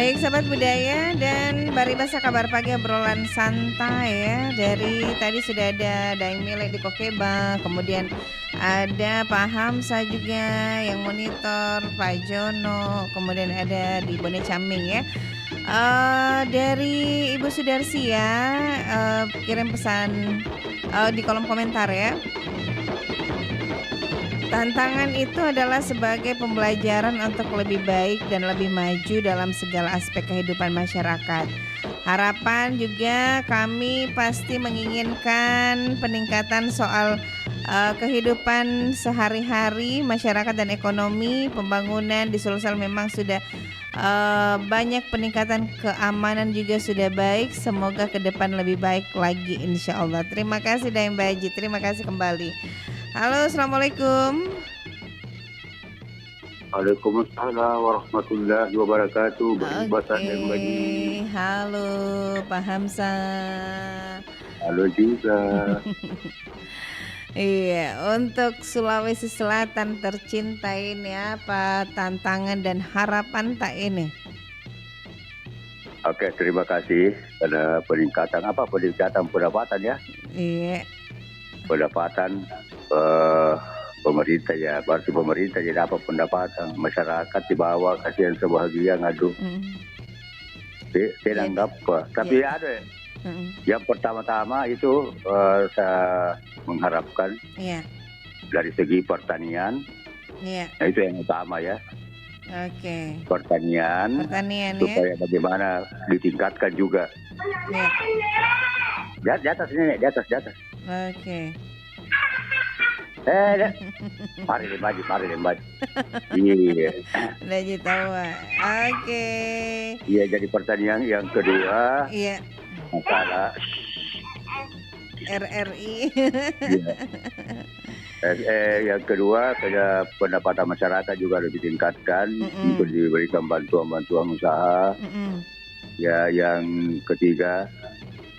Baik sahabat budaya dan Baribasa kabar pagi obrolan santai ya. Dari tadi sudah ada Daeng Mile di Kokeba, kemudian ada Pak Hamsa juga yang monitor, Pak Jono, kemudian ada di Bone Caming ya. Dari Ibu Sudarsi ya, kirim pesan di kolom komentar ya. Tantangan itu adalah sebagai pembelajaran untuk lebih baik dan lebih maju dalam segala aspek kehidupan masyarakat. Harapan juga kami pasti menginginkan peningkatan soal kehidupan sehari-hari masyarakat dan ekonomi. Pembangunan di Sulsel memang sudah banyak peningkatan, keamanan juga sudah baik. Semoga ke depan lebih baik lagi insya Allah. Terima kasih Daeng Baji, terima kasih kembali. Halo, assalamualaikum. Waalaikumsalam warahmatullahi wabarakatuh. Halo Pak Hamsa. Halo juga. Iya, untuk Sulawesi Selatan tercinta ini apa tantangan dan harapan tak ini? Oke, terima kasih. Ada peningkatan pendapatan ya? Iya. Pendapatan pemerintah ya, berarti pemerintah jadi apa pendapatan, masyarakat di bawah kasihan sebahagia ngadu. Saya anggap tapi ada yang pertama-tama itu saya mengharapkan dari segi pertanian, nah, itu yang utama ya. Oke. Pertanian supaya bagaimana ditingkatkan juga. Di atas ini, di atas. Oke. Mari lembagi. Iya. Udah tahu. Oke. Iya, jadi pertanyaan yang kedua. Iya. Masalah RRI. Iya. Yang kedua, pendapatan masyarakat juga harus ditingkatkan untuk diberikan bantuan usaha. Ya, yang ketiga,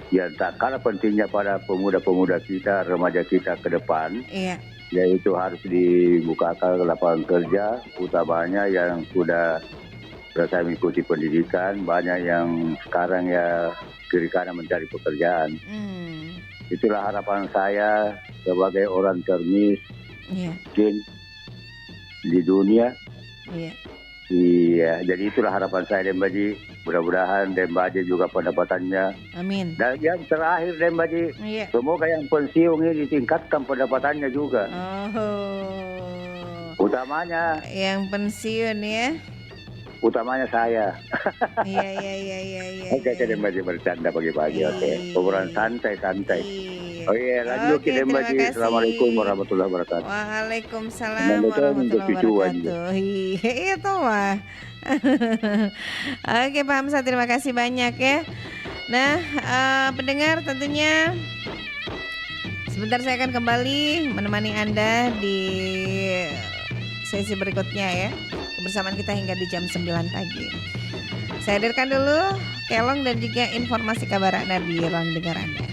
ya tak kalah pentingnya pada pemuda-pemuda kita, remaja kita ke depan. Iya. Yaitu harus dibukakan lapangan kerja, utamanya yang sudah selesai mengikuti pendidikan, banyak yang sekarang ya kiri kanan mencari pekerjaan. Itulah harapan saya sebagai orang termis mungkin di dunia. Iya, jadi itulah harapan saya Dembaji. Mudah-mudahan Dembaji juga pendapatannya. Amin. Dan yang terakhir Dembaji, semoga yang pensiun ini ditingkatkan pendapatannya juga. Utamanya yang pensiun ya. Utamanya saya. Iya. Oke, Dembaji bercanda pagi-pagi. Oke, obrolan santai. Oh iya, lanjut ke Dembaji. Assalamualaikum warahmatullahi wabarakatuh. Waalaikumsalam warahmatullahi wabarakatuh. Iya tuh mah. Oke Pak Hamsa, terima kasih banyak ya. Nah, pendengar tentunya sebentar saya akan kembali menemani Anda di sesi berikutnya ya. Kebersamaan kita hingga di jam 9 pagi. Saya hadirkan dulu Kelong dan juga informasi kabar Anda di ruang dengar Anda.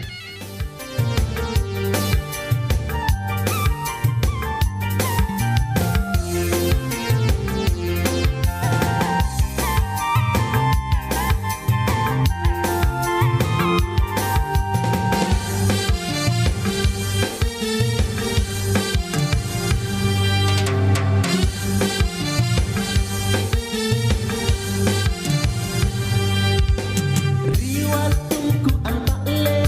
Riwal tungku antak le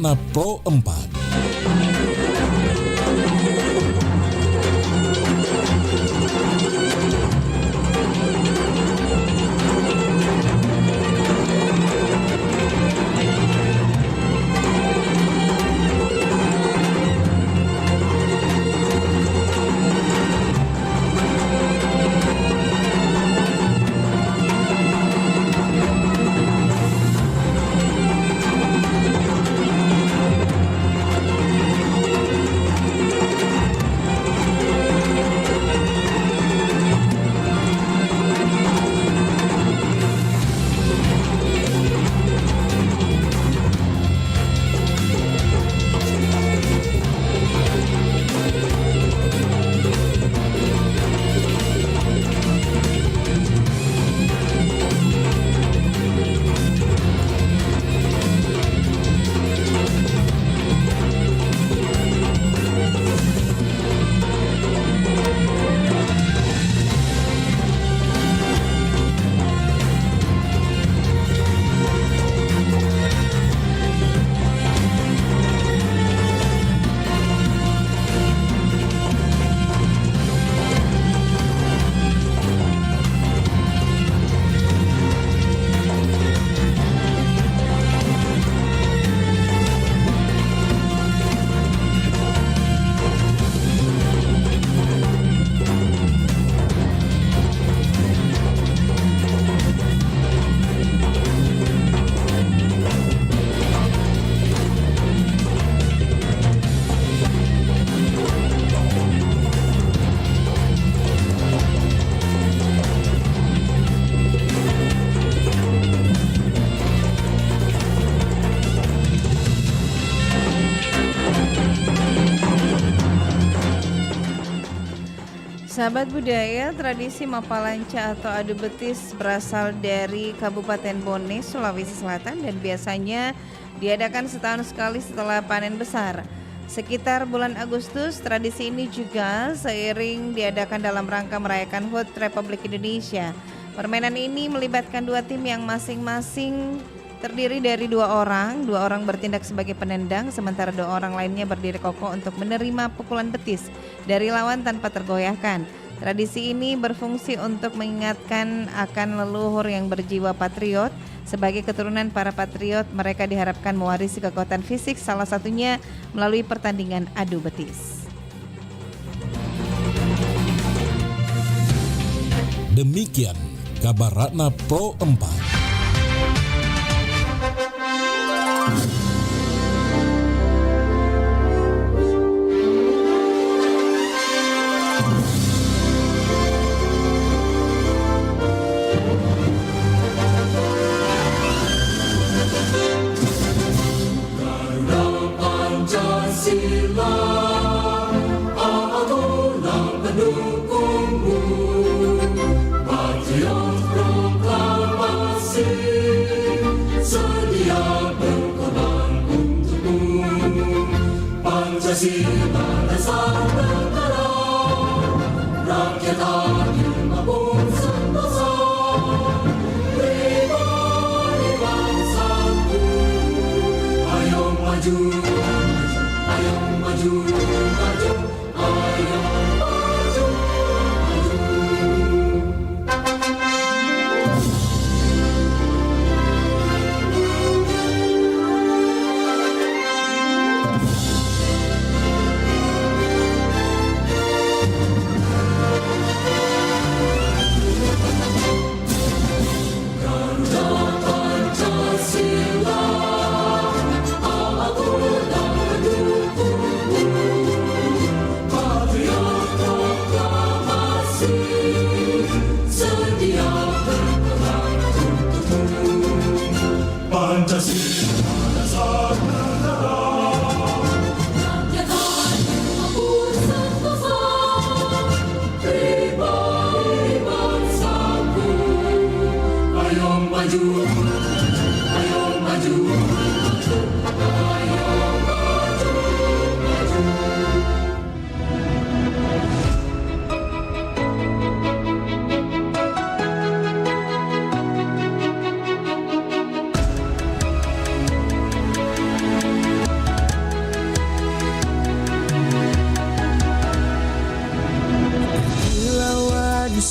Ratna Pro 4. Sahabat budaya, tradisi Mapalanca atau adu betis berasal dari Kabupaten Bone, Sulawesi Selatan dan biasanya diadakan setahun sekali setelah panen besar. Sekitar bulan Agustus, tradisi ini juga seiring diadakan dalam rangka merayakan HUT Republik Indonesia. Permainan ini melibatkan dua tim yang masing-masing terdiri dari dua orang bertindak sebagai penendang, sementara dua orang lainnya berdiri kokoh untuk menerima pukulan betis dari lawan tanpa tergoyahkan. Tradisi ini berfungsi untuk mengingatkan akan leluhur yang berjiwa patriot. Sebagai keturunan para patriot, mereka diharapkan mewarisi kekuatan fisik, salah satunya melalui pertandingan adu betis. Demikian kabar Ratna Pro 4.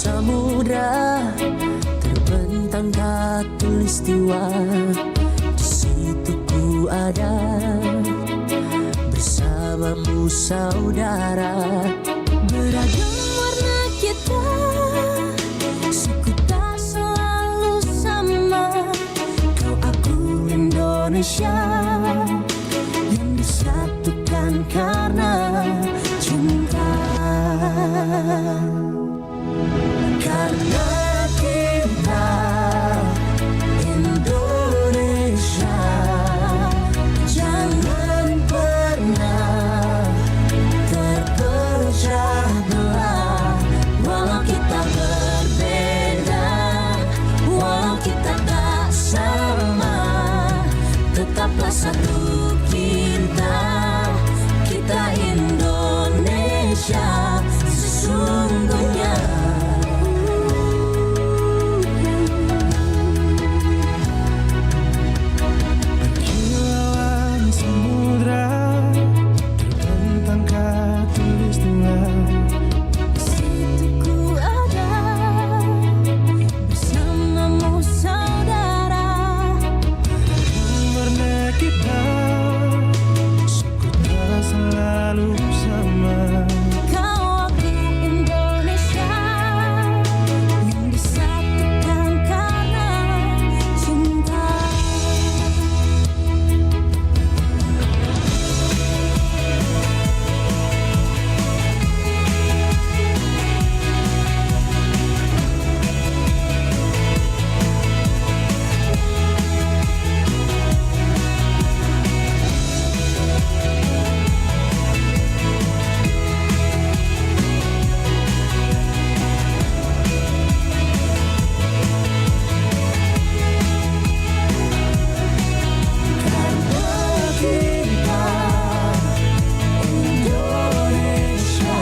samudra terbentang khatulistiwa, di situ ku ada bersamamu saudara. Beragam warna kita, suku tak selalu sama. Kau aku Indonesia yang disatukan karena cinta. Karena kita Indonesia, jangan pernah terpecah belah. Walau kita berbeda, walau kita tak sama, tetaplah satu kita, kita Indonesia sesungguhnya. Kilauan samudra terbentang khatulistiwa, di situ ku ada bersamamu saudara. warna kita, suku tak selalu sama. Kau aku Indonesia yang disatukan karena cinta. Indonesia,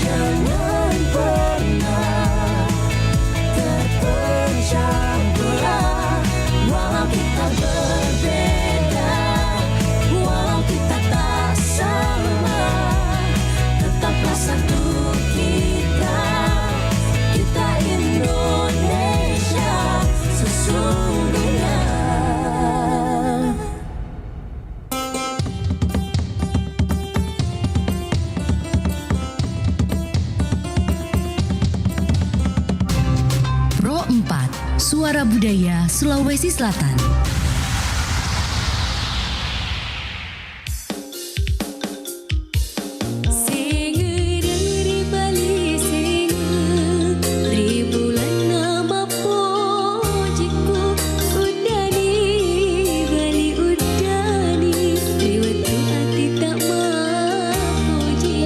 jangan pernah terpecah belah. Walau kita berbeda, walau kita tak sama, tetaplah satu kita, kita Indonesia sesungguhnya. Pro 4, Suara Budaya Sulawesi Selatan. Singe dari Bali singe, dari bulan nama pojiku, udani Bali udani, lewat hati tak mapoji.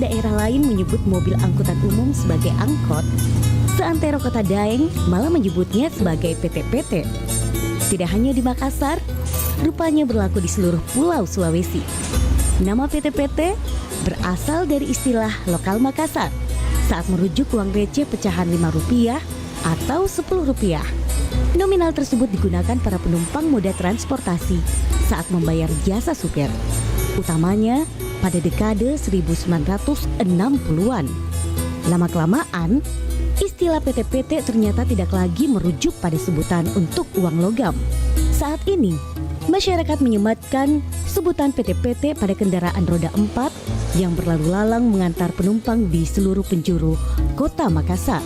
daerah lain menyebut mobil angkutan umum sebagai angkot, seantero Kota Daeng malah menyebutnya sebagai PT-PT. Tidak hanya di Makassar, rupanya berlaku di seluruh pulau Sulawesi. Nama PT-PT berasal dari istilah lokal Makassar saat merujuk uang receh pecahan Rp5 atau Rp10. Nominal tersebut digunakan para penumpang moda transportasi saat membayar jasa supir, utamanya pada dekade 1960-an. Lama-kelamaan, istilah PT-PT ternyata tidak lagi merujuk pada sebutan untuk uang logam. Saat ini, masyarakat menyematkan sebutan PT-PT pada kendaraan roda 4 yang berlalu lalang mengantar penumpang di seluruh penjuru Kota Makassar.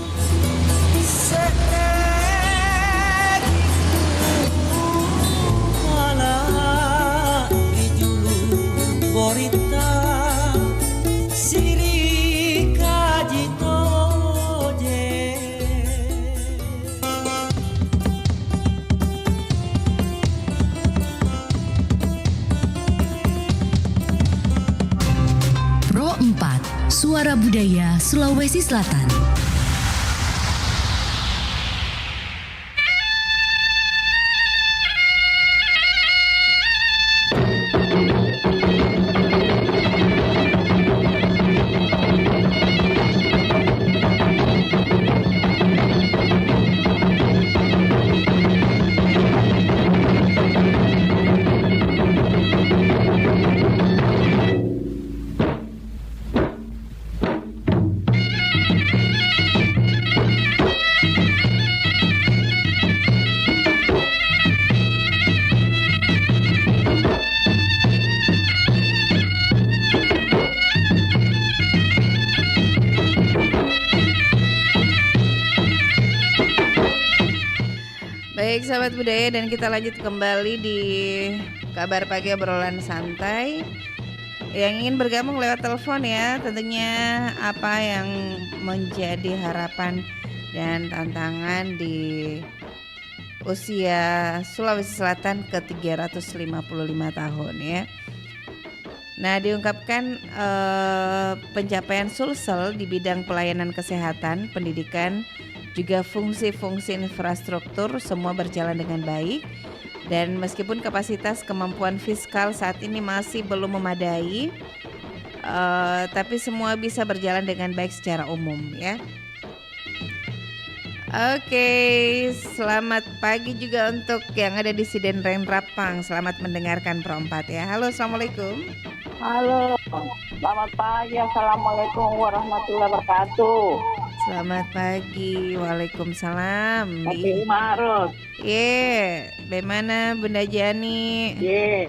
Pro 4, Suara Budaya Sulawesi Selatan. Baik sahabat budaya, dan kita lanjut kembali di kabar pagi obrolan santai. Yang ingin bergabung lewat telepon ya, tentunya apa yang menjadi harapan dan tantangan di usia Sulawesi Selatan ke 355 tahun ya. Nah, diungkapkan pencapaian Sulsel di bidang pelayanan kesehatan, pendidikan, juga fungsi-fungsi infrastruktur semua berjalan dengan baik. Dan meskipun kapasitas kemampuan fiskal saat ini masih belum memadai, tapi semua bisa berjalan dengan baik secara umum ya. Oke, selamat pagi juga untuk yang ada di Siden Renrapang. Selamat mendengarkan Pro 4 ya. Halo, assalamualaikum. Halo, selamat pagi. Assalamualaikum warahmatullahi wabarakatuh. Selamat pagi, waalaikumsalam. Happy Ma'ruf. Bagaimana Bunda Jani?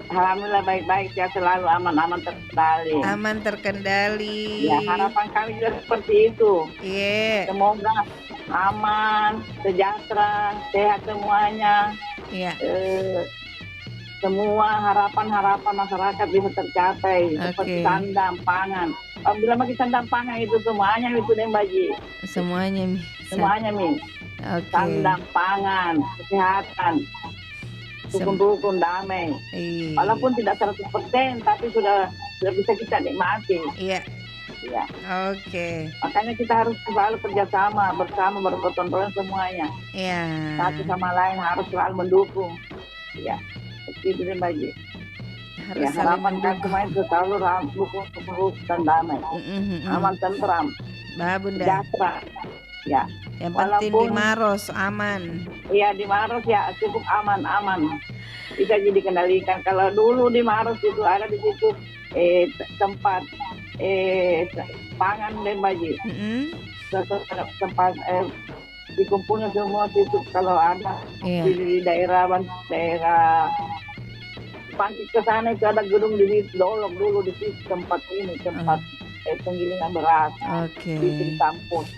Alhamdulillah baik-baik ya, selalu aman-aman terkendali. Aman terkendali. Ya, harapan kami juga seperti itu. Semoga aman, sejahtera, sehat semuanya. Semua harapan-harapan masyarakat bisa tercapai, seperti sandang pangan. Apabila makin sandang pangan itu semuanya itu nih Baji. Semuanya Mi. Sandang pangan, kesehatan, rukun-rukun damai. Walaupun tidak 100%, tapi sudah bisa kita nikmati. Iya. Oke. Makanya kita harus selalu kerjasama bersama, bergotong royong semuanya. Satu sama lain harus selalu mendukung. Begitu deh Baji. Harapan kan kemarin itu selalu dukung dan damai. Aman tentram. Bunda. Sejahtera. Yang penting di Maros aman. Iya, di Maros ya cukup aman. Bisa jadi kendalikan. Kalau dulu di Maros itu ada di situ tempat pangan dan Baji. Tempat dikumpulnya semua situ kalau ada di daerah Pantik ke sana itu ada gedung di situ, dolok dulu di situ tempat penggilingan beras. Di kampus.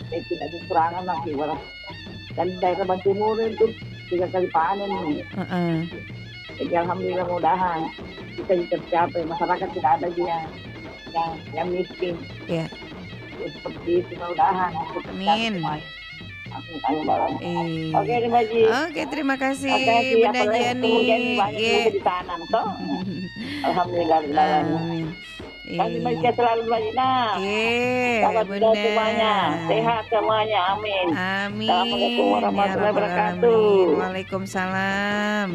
Tidak dikurangan lagi beras. Dan daerah Bantimur itu 3 kali panen nih. Jadi alhamdulillah mudahan kita tercapai, masyarakat tidak ada yang miskin. Seperti itu mudahan. Amin. Oke, terima kasih Bunda Jani. Alhamdulillah. Kami Malaysia selalu banyak. Sahabat Bunda. semuanya, sehat semuanya, amin. Amin. Assalamualaikum warahmatullahi Ya Rabbal wabarakatuh. Alamin. Waalaikumsalam.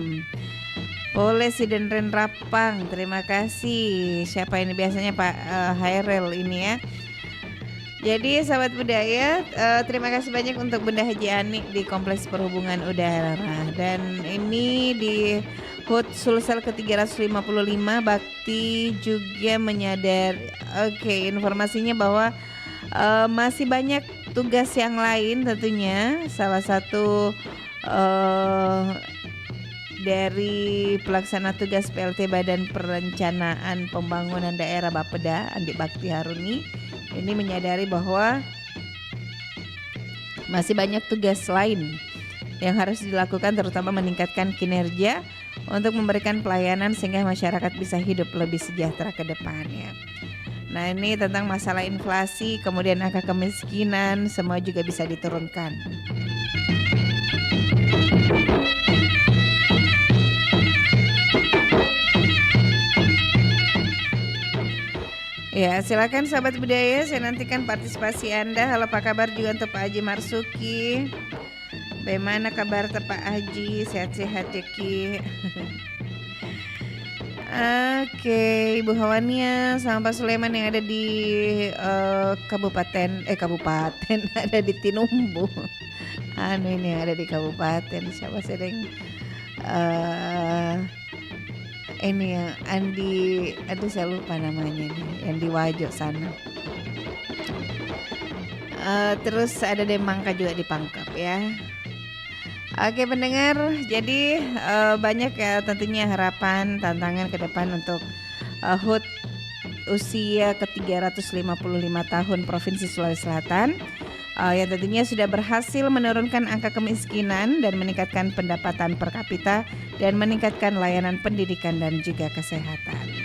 Boleh si Denren Rapang, terima kasih. Siapa ini biasanya Pak Hairel ini ya. Jadi sahabat budaya, terima kasih banyak untuk Bunda Haji Ani di Kompleks Perhubungan Udara. Dan ini di HUT Sulsel ke-355 Bakti juga menyadari. Informasinya bahwa masih banyak tugas yang lain tentunya. Salah satu dari pelaksana tugas PLT Badan Perencanaan Pembangunan Daerah Bapeda Andi Bakti Haruni ini menyadari bahwa masih banyak tugas lain yang harus dilakukan, terutama meningkatkan kinerja untuk memberikan pelayanan sehingga masyarakat bisa hidup lebih sejahtera ke depannya. Nah, ini tentang masalah inflasi, kemudian angka kemiskinan, semua juga bisa diturunkan. Ya, silakan sahabat budaya, saya nantikan partisipasi Anda. Halo, apa kabar juga untuk Pak Haji Marsuki? Bagaimana kabar Pak Haji? Sehat-sehat ya Ki. Oke, Ibu Hawania sama Pak Sulaiman yang ada di kabupaten ada di Tinumbu. Ini yang ada di kabupaten, siapa sedang ini yang Andi, aduh saya lupa namanya nih, yang di Wajo sana. Terus ada Demangka juga di Pangkep ya. Oke pendengar, jadi banyak ya tentunya harapan, tantangan ke depan untuk HUT usia ke-355 tahun Provinsi Sulawesi Selatan. Yang tentunya sudah berhasil menurunkan angka kemiskinan dan meningkatkan pendapatan per kapita dan meningkatkan layanan pendidikan dan juga kesehatan.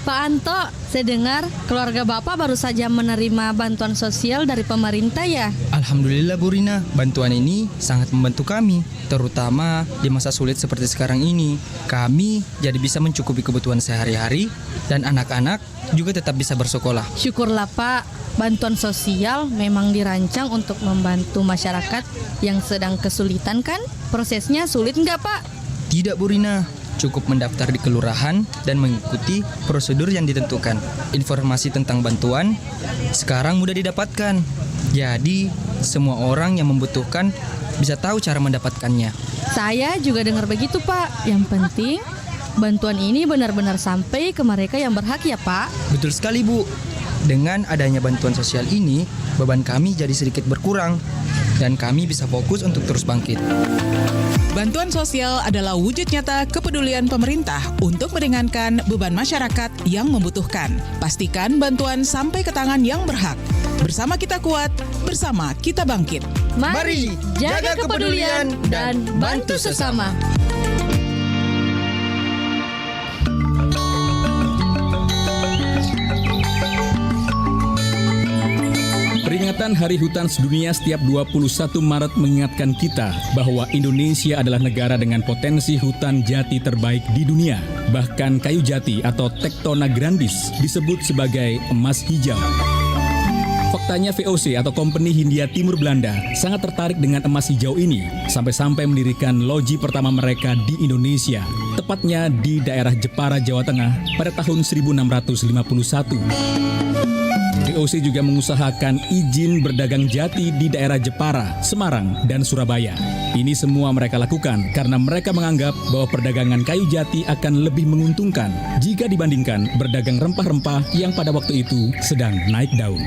Pak Anto, saya dengar keluarga Bapak baru saja menerima bantuan sosial dari pemerintah ya? Alhamdulillah Bu Rina, bantuan ini sangat membantu kami, terutama di masa sulit seperti sekarang ini. Kami jadi bisa mencukupi kebutuhan sehari-hari dan anak-anak juga tetap bisa bersekolah. Syukurlah Pak, bantuan sosial memang dirancang untuk membantu masyarakat yang sedang kesulitan kan? Prosesnya sulit nggak Pak? Tidak Bu Rina, cukup mendaftar di kelurahan dan mengikuti prosedur yang ditentukan. Informasi tentang bantuan sekarang mudah didapatkan. Jadi, semua orang yang membutuhkan bisa tahu cara mendapatkannya. Saya juga dengar begitu Pak. Yang penting, bantuan ini benar-benar sampai ke mereka yang berhak ya Pak. Betul sekali Bu. Dengan adanya bantuan sosial ini, beban kami jadi sedikit berkurang dan kami bisa fokus untuk terus bangkit. Bantuan sosial adalah wujud nyata kepedulian pemerintah untuk meringankan beban masyarakat yang membutuhkan. Pastikan bantuan sampai ke tangan yang berhak. Bersama kita kuat, bersama kita bangkit. Mari jaga kepedulian dan bantu sesama. Peringatan Hari Hutan Sedunia setiap 21 Maret mengingatkan kita bahwa Indonesia adalah negara dengan potensi hutan jati terbaik di dunia. Bahkan kayu jati atau Tectona grandis disebut sebagai emas hijau. Faktanya VOC atau Company Hindia Timur Belanda sangat tertarik dengan emas hijau ini sampai-sampai mendirikan loji pertama mereka di Indonesia, tepatnya di daerah Jepara, Jawa Tengah pada tahun 1651. VOC juga mengusahakan izin berdagang jati di daerah Jepara, Semarang, dan Surabaya. Ini semua mereka lakukan karena mereka menganggap bahwa perdagangan kayu jati akan lebih menguntungkan jika dibandingkan berdagang rempah-rempah yang pada waktu itu sedang naik daun.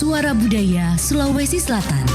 Suara Budaya Sulawesi Selatan.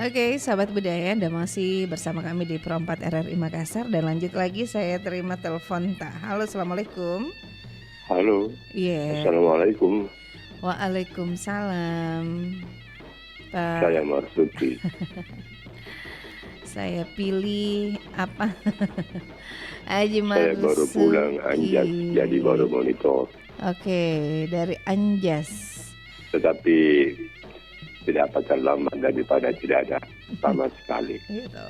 Oke, sahabat budaya, Anda masih bersama kami di Pro 4 RRI Makassar. Dan lanjut lagi, saya terima telepon. Halo, Assalamualaikum. Halo. Iya. Assalamualaikum. Waalaikumsalam. Pak. Saya Marsuki. Saya pilih apa? Haji Saya Marsuki. baru pulang Anjas, jadi baru monitor. Oke, dari Anjas. Tetapi tidak apa terlambat daripada tidak ada sama sekali. Gitu.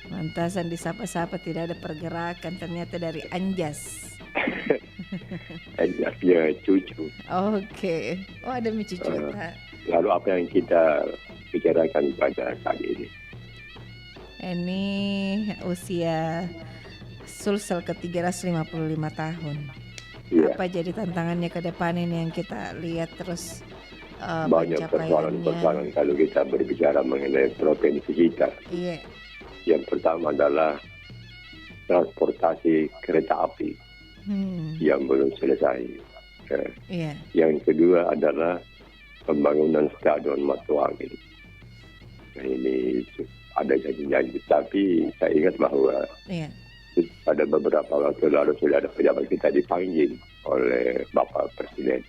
Mantasan disapa-sapa tidak ada pergerakan, ternyata dari Anjas. Anjasnya cucu. Oke. Oh, ada cucu. Lalu apa yang kita bicarakan pada kali ini? Ini usia Sulsel ke 355 tahun. Ya. Apa jadi tantangannya ke depan ini yang kita lihat terus Banyak persoalan-persoalan kalau kita berbicara mengenai provinsi kita. Iya. Yang pertama adalah transportasi kereta api yang belum selesai. Iya. Yang kedua adalah pembangunan stadion Matuangin. Nah, ini ada janji-janji, tapi saya ingat bahwa pada beberapa waktu lalu sudah ada pejabat kita dipanggil oleh Bapak Presiden.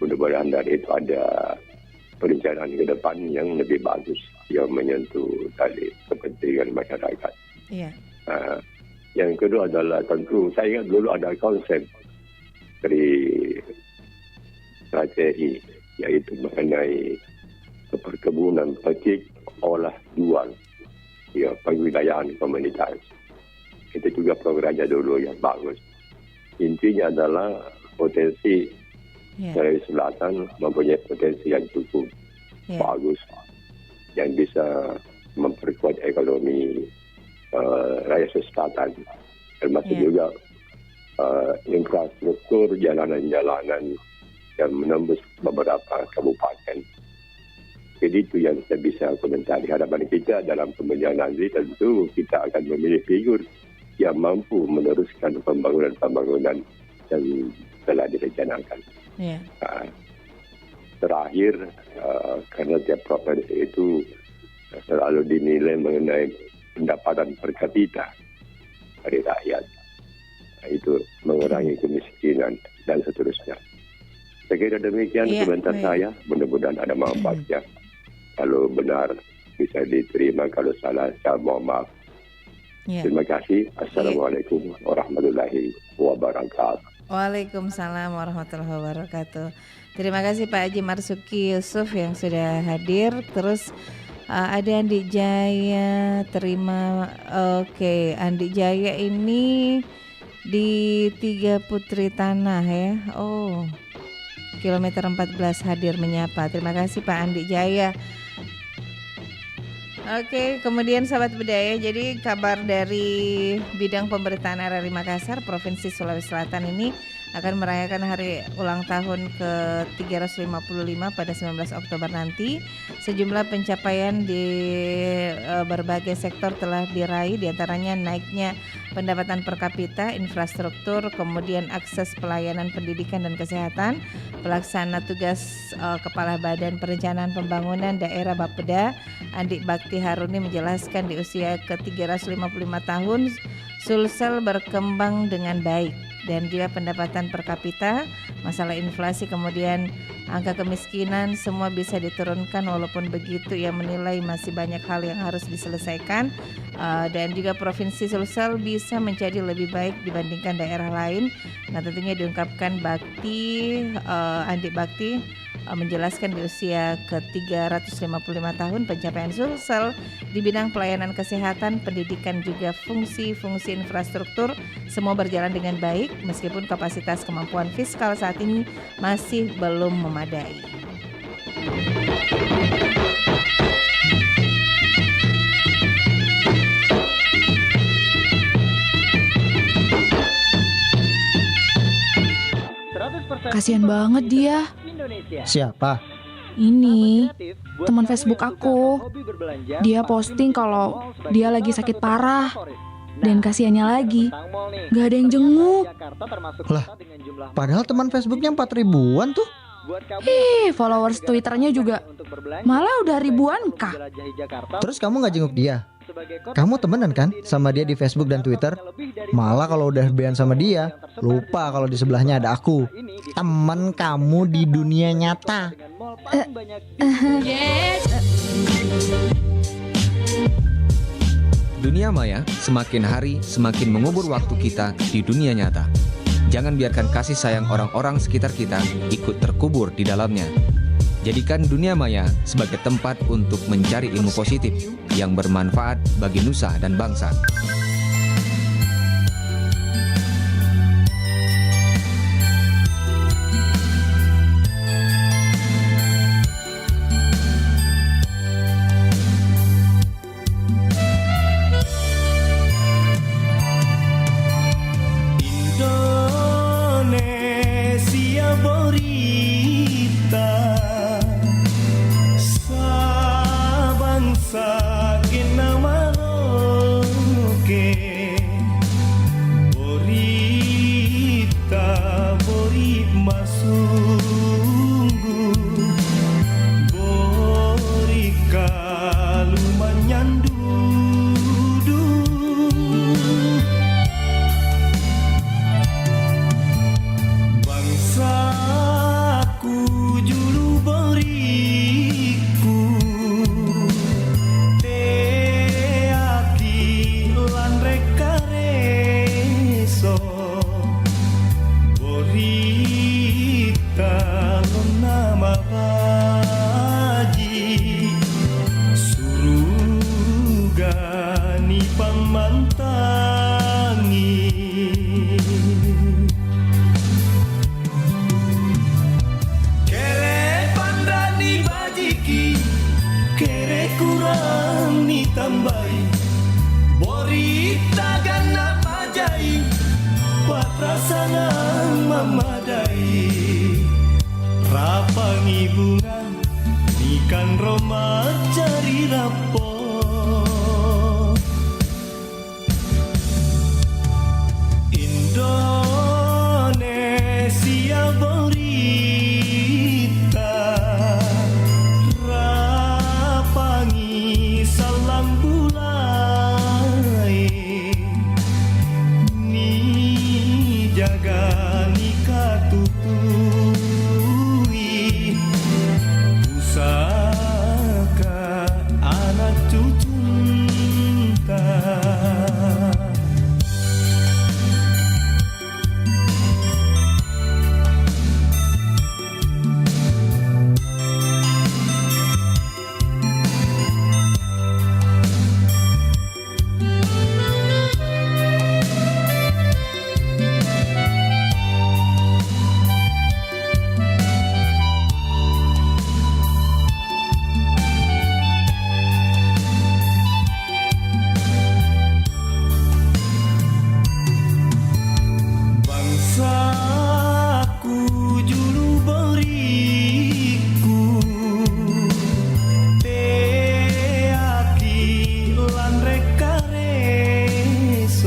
Mudah-mudahan dari itu ada perencanaan ke depan yang lebih bagus yang menyentuh tadi kepentingan masyarakat. Iya. Yang kedua adalah tentu saya ingat dulu ada konsep dari strategi yaitu mengenai perkebunan, petik, olah, jual, ya pengwilayahan komunitas. Itu juga programnya dulu yang bagus. Intinya adalah potensi Sulawesi Selatan mempunyai potensi yang cukup bagus yang bisa memperkuat ekonomi rakyat selatan, termasuk juga infrastruktur jalanan-jalanan yang menembus beberapa kabupaten. Jadi itu yang saya bisa komentari. Harapan kita dalam pemilihan nanti tentu kita akan memilih figur yang mampu meneruskan pembangunan-pembangunan yang telah direncanakan. Terakhir, karena tiap provinsi itu selalu dinilai mengenai pendapatan per kapita dari rakyat. Itu mengurangi kemiskinan dan seterusnya. Saya kira demikian komentar saya. Mudah-mudahan ada manfaatnya. Kalau benar bisa diterima, kalau salah saya mohon maaf. Terima kasih. Assalamualaikum warahmatullahi wabarakatuh. Waalaikumsalam warahmatullahi wabarakatuh. Terima kasih Pak Haji Marsuki Yusuf yang sudah hadir. Terus ada Andi Jaya, terima. Oke, Andi Jaya ini di 3 Putri Tanah ya. Oh, kilometer 14 hadir menyapa. Terima kasih Pak Andi Jaya. Oke, kemudian sahabat budaya, jadi kabar dari bidang pemberitaan RRI Makassar, Provinsi Sulawesi Selatan ini akan merayakan hari ulang tahun ke-355 pada 19 Oktober nanti. Sejumlah pencapaian di berbagai sektor telah diraih, diantaranya naiknya pendapatan per kapita, infrastruktur, kemudian akses pelayanan pendidikan dan kesehatan. Pelaksana tugas Kepala Badan Perencanaan Pembangunan Daerah Bapeda, Andi Bakti Haruni menjelaskan di usia ke-355 tahun, Sulsel berkembang dengan baik. Dan juga pendapatan per kapita, masalah inflasi, kemudian angka kemiskinan semua bisa diturunkan. Walaupun begitu ia menilai masih banyak hal yang harus diselesaikan, dan juga Provinsi Sulsel bisa menjadi lebih baik dibandingkan daerah lain. Nah, tentunya diungkapkan Andi Bakti menjelaskan di usia ke-355 tahun pencapaian Sulsel di bidang pelayanan kesehatan, pendidikan, juga fungsi-fungsi infrastruktur semua berjalan dengan baik meskipun kapasitas kemampuan fiskal saat ini masih belum memadai. Kasian banget dia. Siapa? Ini teman Facebook aku. Dia posting kalau dia lagi sakit parah. Dan kasihannya lagi, gak ada yang jenguk. Lah, padahal teman Facebooknya 4.000-an tuh. Followers Twitternya juga malah udah ribuan kah. Terus kamu gak jenguk dia? Kamu temenan kan sama dia di Facebook dan Twitter? Malah kalau udah FB-an sama dia, lupa kalau di sebelahnya ada aku, teman kamu di dunia nyata. Dunia maya semakin hari semakin mengubur waktu kita di dunia nyata. Jangan biarkan kasih sayang orang-orang sekitar kita ikut terkubur di dalamnya. Jadikan dunia maya sebagai tempat untuk mencari ilmu positif yang bermanfaat bagi nusa dan bangsa. Indonesia berita, sabangsa Maroke, berita beri masunggu, beri kaluman nyandudu, bangsaku julu beriku. Tambahi borita gana pajai patrasana memadai rapangi bunga ikan roma cari rapo Indonesia berita rapangi salam bulai ni jaga nikah tutui pusaka anak cucu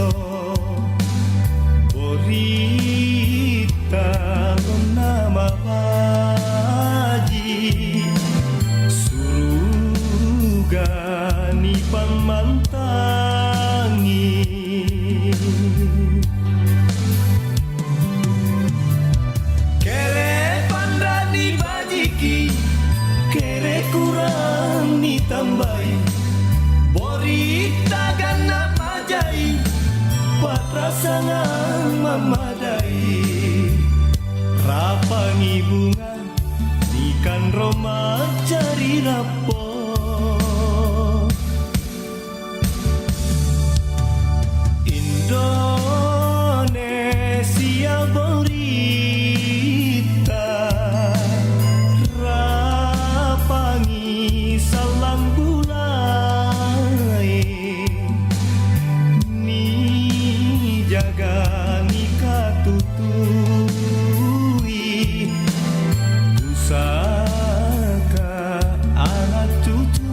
so Borita nama baji Surugani pamantangi Kere pandani bajiki Kere kurang ditambahi Borita gana majai Patrasangan memadai Rapangi bunga Ikan Roma cari rapo Indonesia Borita Rapangi salam bulai Ni jaga nikah tutui Pusaka anak cucu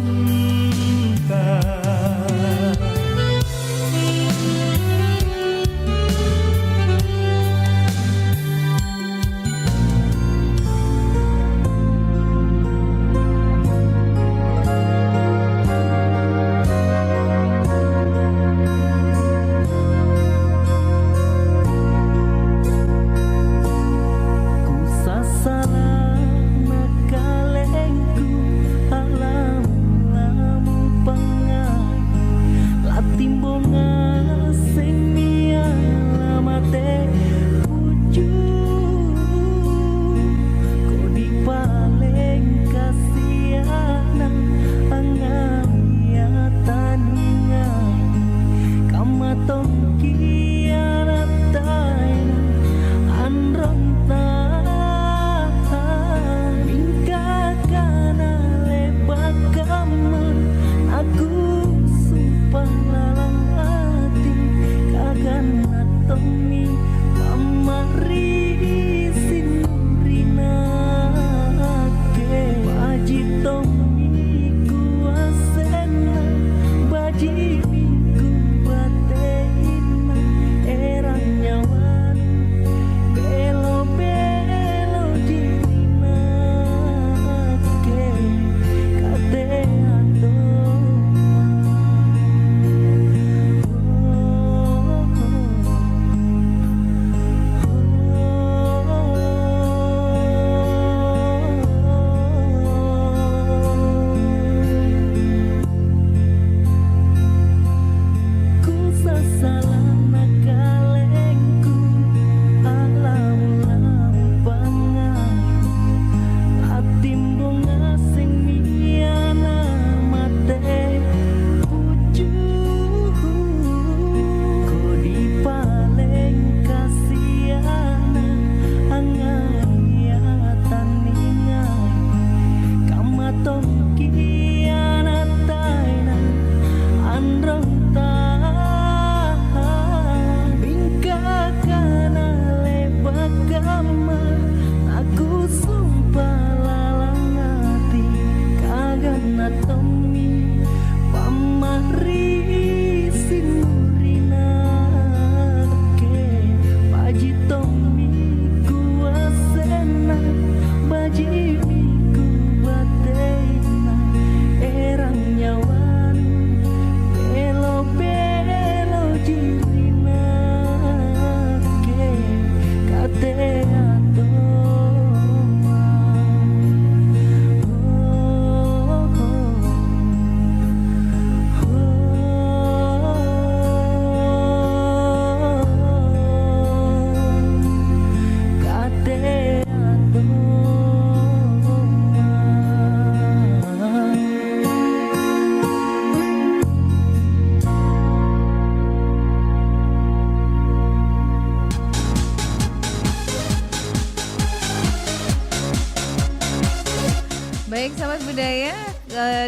Baik sahabat budaya,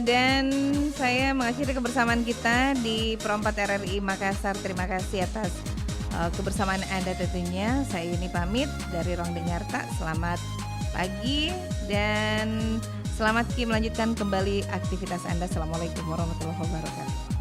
dan saya mengakhiri kebersamaan kita di Pro 4 RRI Makassar. Terima kasih atas kebersamaan Anda tentunya. Saya Yuni pamit dari Ruang Dengarta. Selamat pagi dan selamat melanjutkan kembali aktivitas Anda. Assalamualaikum warahmatullahi wabarakatuh.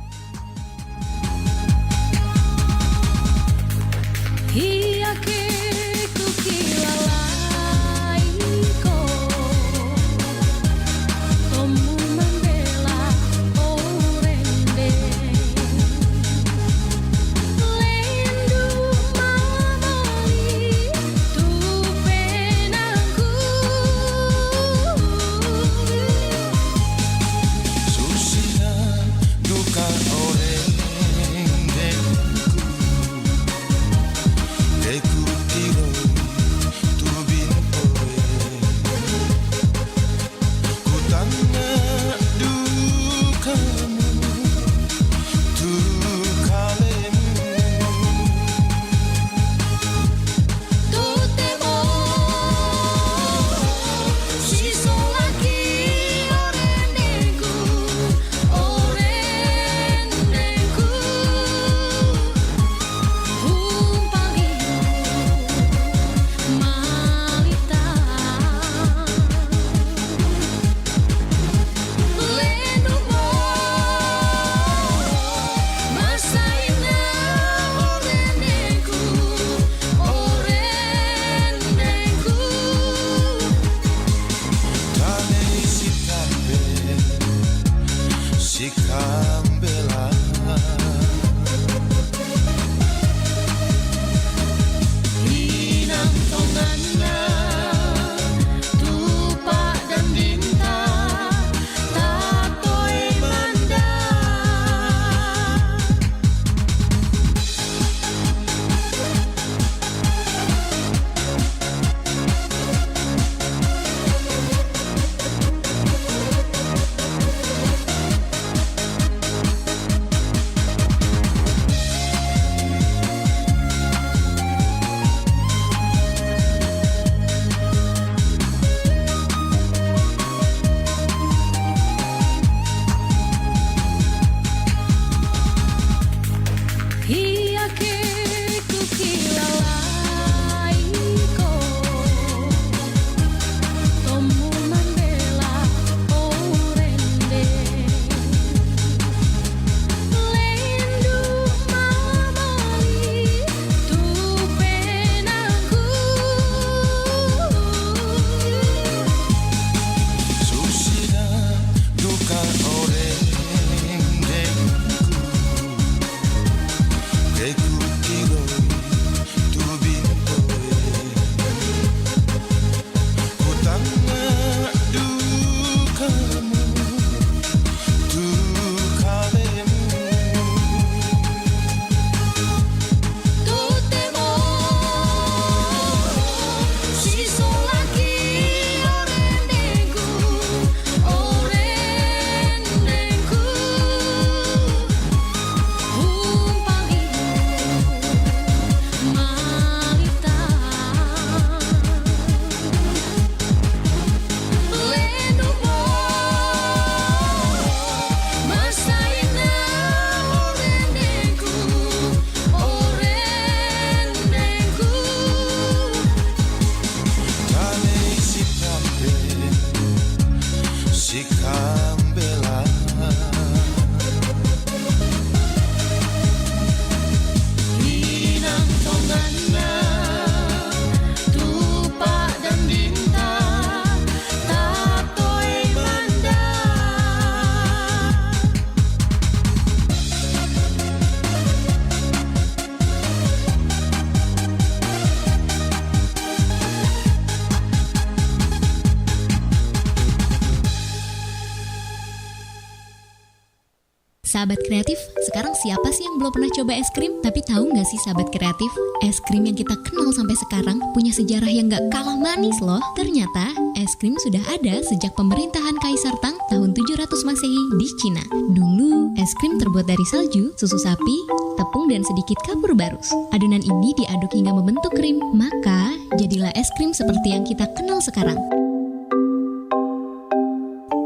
Sahabat kreatif, sekarang siapa sih yang belum pernah coba es krim? Tapi tahu nggak sih sahabat kreatif, es krim yang kita kenal sampai sekarang punya sejarah yang nggak kalah manis loh. Ternyata, es krim sudah ada sejak pemerintahan Kaisar Tang tahun 700 Masehi di Cina. Dulu, es krim terbuat dari salju, susu sapi, tepung, dan sedikit kapur barus. Adonan ini diaduk hingga membentuk krim, maka jadilah es krim seperti yang kita kenal sekarang.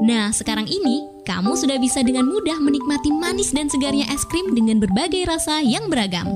Nah, sekarang ini, kamu sudah bisa dengan mudah menikmati manis dan segarnya es krim dengan berbagai rasa yang beragam.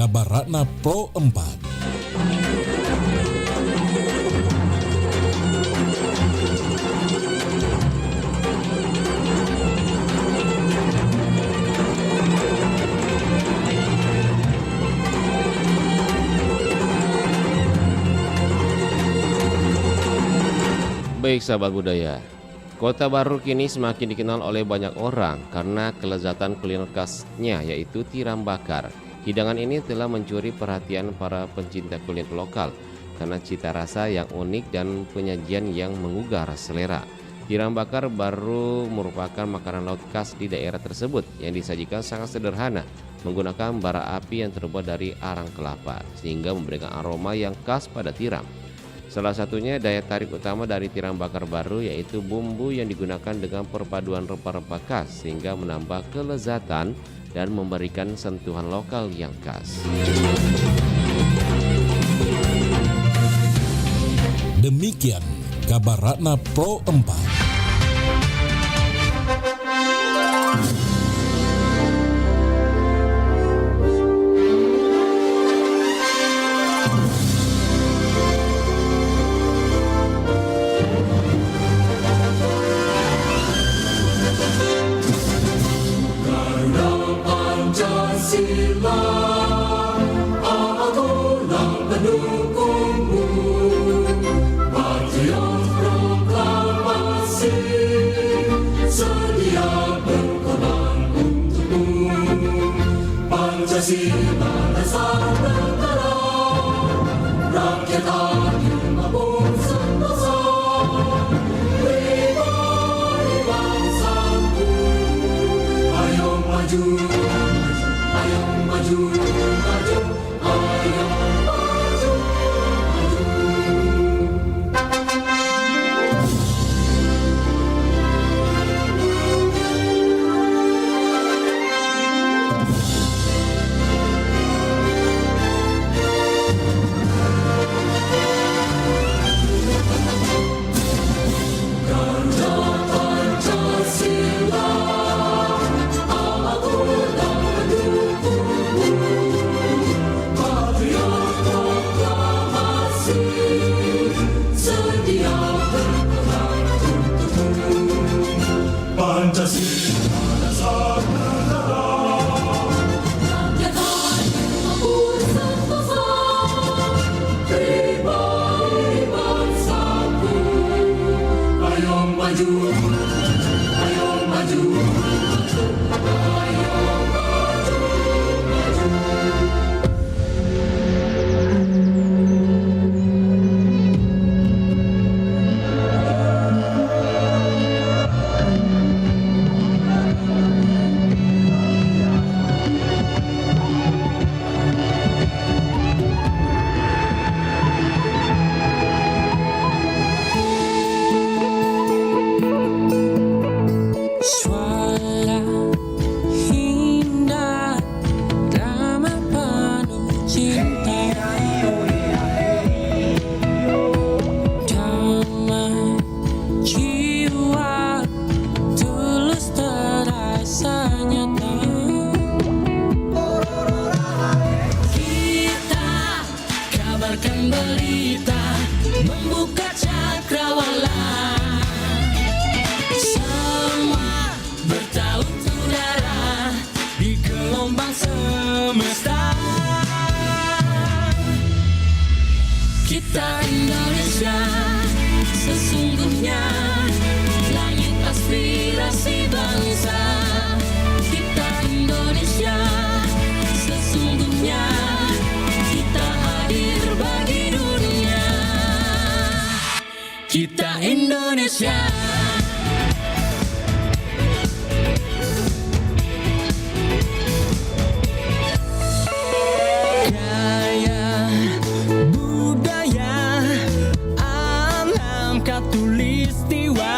Kabar Ratna Pro 4. Baik sahabat budaya, Kota Baru kini semakin dikenal oleh banyak orang karena kelezatan kuliner khasnya yaitu tiram bakar. Hidangan ini telah mencuri perhatian para pencinta kuliner lokal karena cita rasa yang unik dan penyajian yang menggugah selera. Tiram bakar baru merupakan makanan laut khas di daerah tersebut yang disajikan sangat sederhana menggunakan bara api yang terbuat dari arang kelapa sehingga memberikan aroma yang khas pada tiram. Salah satunya daya tarik utama dari tiram bakar baru yaitu bumbu yang digunakan dengan perpaduan rempah-rempah khas sehingga menambah kelezatan dan memberikan sentuhan lokal yang khas. Demikian kabar Ratna Pro 4. Kita Indonesia. Gaya budaya alam katulistiwa.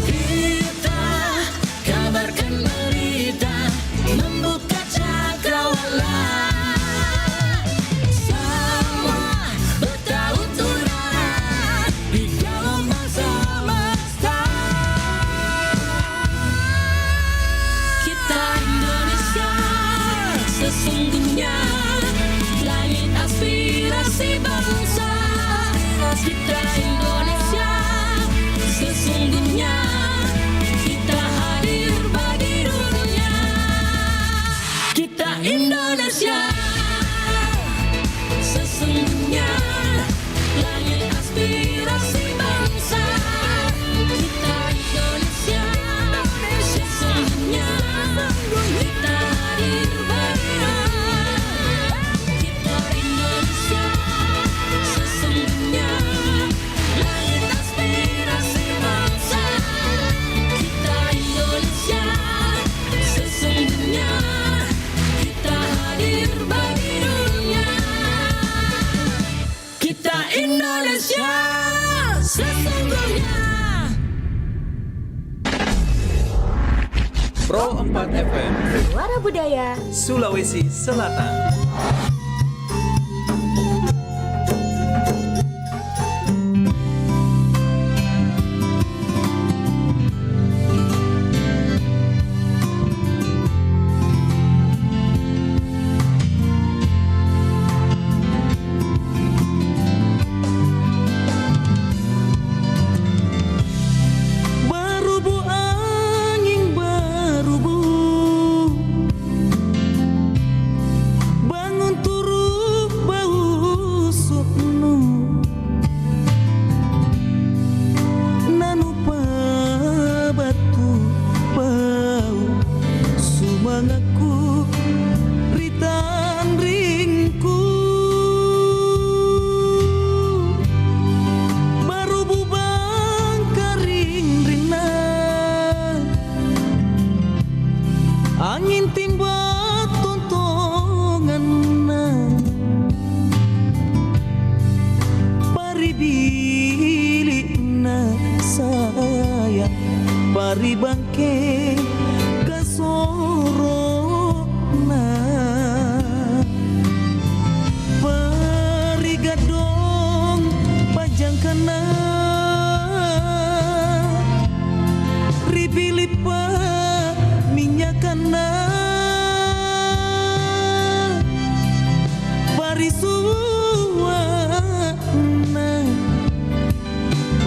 Kita kabarkan berita, membuka cakrawala. Sesungguhnya langit aspirasi bangsa. Indonesia sesungguhnya. Pro 4 FM, Suara Budaya Sulawesi Selatan.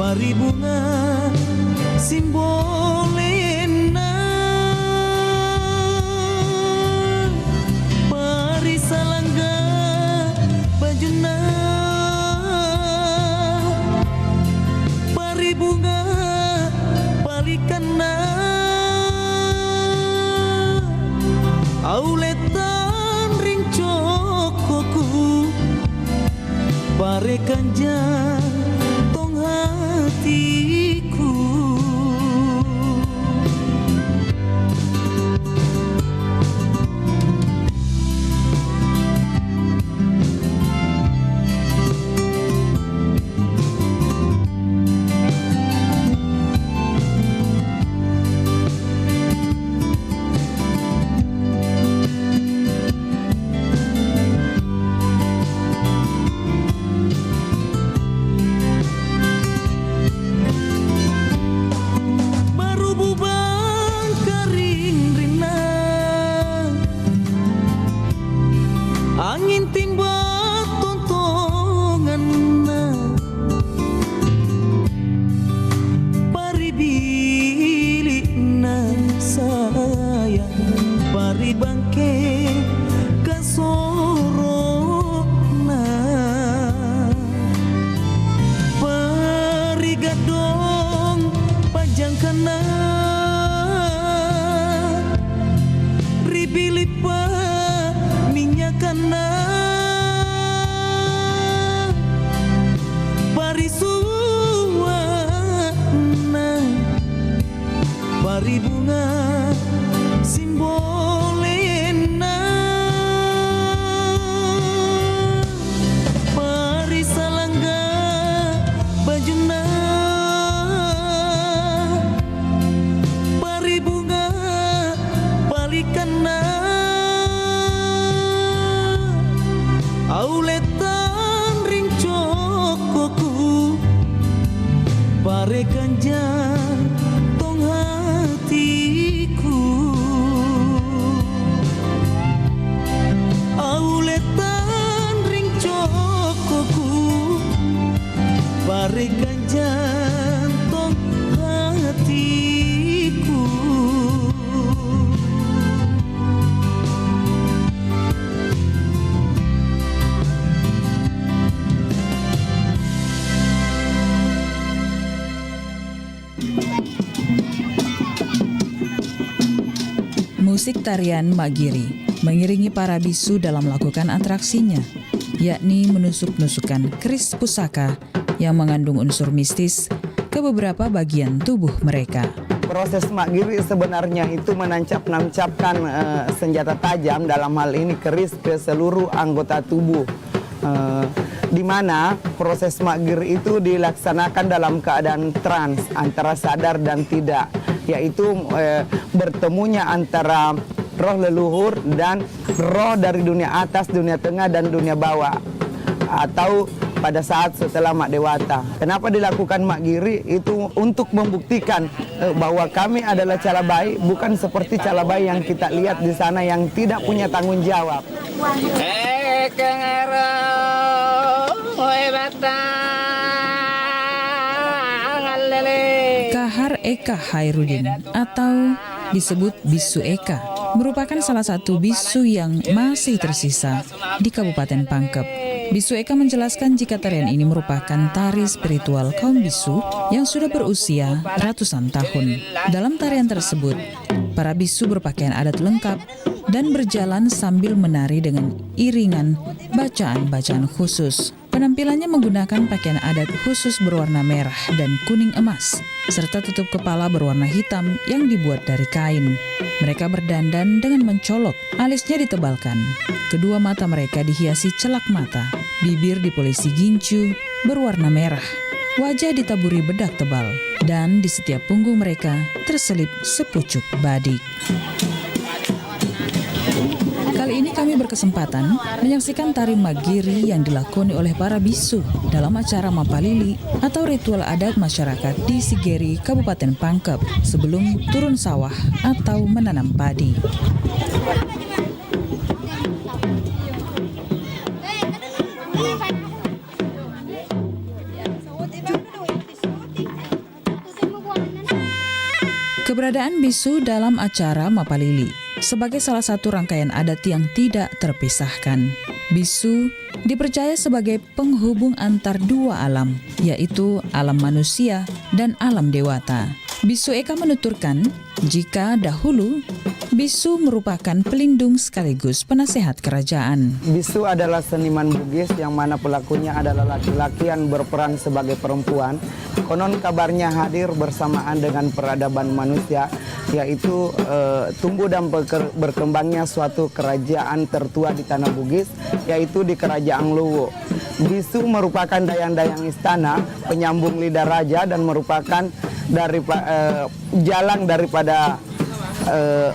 Pari bunga simbolena, pari salangga bajuna, pari bunga palikana, auletan ring cokoku, pare kanjang hatiku. Angin timba tontongan, pari bilina sayang, pari bangke kasorona, pari gadong pajangkana, ribilipa minyakana, parisuwana, pari bunga simbolena, pari salangga bajuna, pari bunga palikana, auletan ring cokoku, pare kanjang tong hatiku, auletan ring cokoku, pare kanjang tong hatiku. Musik tarian Magiri mengiringi para bisu dalam melakukan atraksinya, yakni menusuk-nusukan keris pusaka yang mengandung unsur mistis ke beberapa bagian tubuh mereka. Proses Magiri sebenarnya itu menancap-nancapkan senjata tajam, dalam hal ini keris, ke seluruh anggota tubuh. di mana proses magir itu dilaksanakan dalam keadaan trans antara sadar dan tidak, yaitu bertemunya antara roh leluhur dan roh dari dunia atas, dunia tengah, dan dunia bawah, atau pada saat setelah mak dewata. Kenapa dilakukan mak giri? Itu untuk membuktikan bahwa kami adalah calabai, bukan seperti calabai yang kita lihat di sana yang tidak punya tanggung jawab. Kahar Eka Hairudin atau disebut Bisu Eka merupakan salah satu bisu yang masih tersisa di Kabupaten Pangkep. Bisu Eka menjelaskan jika tarian ini merupakan tari spiritual kaum bisu yang sudah berusia ratusan tahun. Dalam tarian tersebut, para bisu berpakaian adat lengkap dan berjalan sambil menari dengan iringan bacaan-bacaan khusus. Penampilannya menggunakan pakaian adat khusus berwarna merah dan kuning emas, serta tutup kepala berwarna hitam yang dibuat dari kain. Mereka berdandan dengan mencolok, alisnya ditebalkan. Kedua mata mereka dihiasi celak mata, bibir dipolisi gincu berwarna merah, wajah ditaburi bedak tebal, dan di setiap punggung mereka terselip sepucuk badik. Kali ini kami berkesempatan menyaksikan tari magiri yang dilakoni oleh para bisu dalam acara Mapalili atau ritual adat masyarakat di Sigeri, Kabupaten Pangkep sebelum turun sawah atau menanam padi. Keberadaan bisu dalam acara Mapalili sebagai salah satu rangkaian adat yang tidak terpisahkan. Bisu dipercaya sebagai penghubung antar dua alam, yaitu alam manusia dan alam dewata. Bisu Eka menuturkan, jika dahulu bisu merupakan pelindung sekaligus penasehat kerajaan. Bisu adalah seniman Bugis yang mana pelakunya adalah laki-laki yang berperan sebagai perempuan. Konon kabarnya hadir bersamaan dengan peradaban manusia, yaitu tumbuh dan berkembangnya suatu kerajaan tertua di tanah Bugis, yaitu di Kerajaan Luwu. Bisu merupakan dayang-dayang istana, penyambung lidah raja, dan merupakan jalan daripada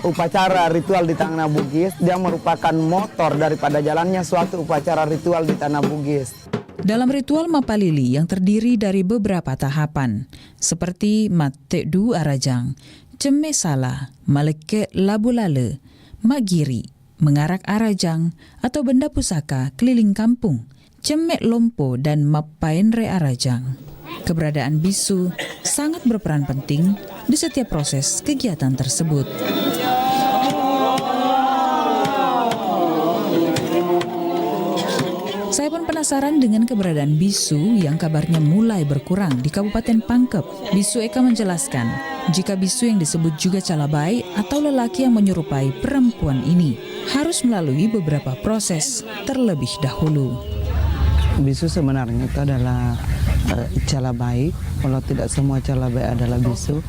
upacara ritual di tanah Bugis. Dia merupakan motor daripada jalannya suatu upacara ritual di tanah Bugis. Dalam ritual Mapalili yang terdiri dari beberapa tahapan, seperti Matedu Arajang, Ceme Sala, Maleke Labulale, Magiri, Mengarak Arajang, atau benda pusaka keliling kampung, Cemek Lompo, dan Mapaenre Arajang. Keberadaan bisu sangat berperan penting di setiap proses kegiatan tersebut. Saya pun penasaran dengan keberadaan bisu yang kabarnya mulai berkurang di Kabupaten Pangkep. Bisu Eka menjelaskan, jika bisu yang disebut juga calabai atau lelaki yang menyerupai perempuan ini harus melalui beberapa proses terlebih dahulu. Bisu sebenarnya itu adalah calabai. Kalau tidak semua calabai adalah bisu.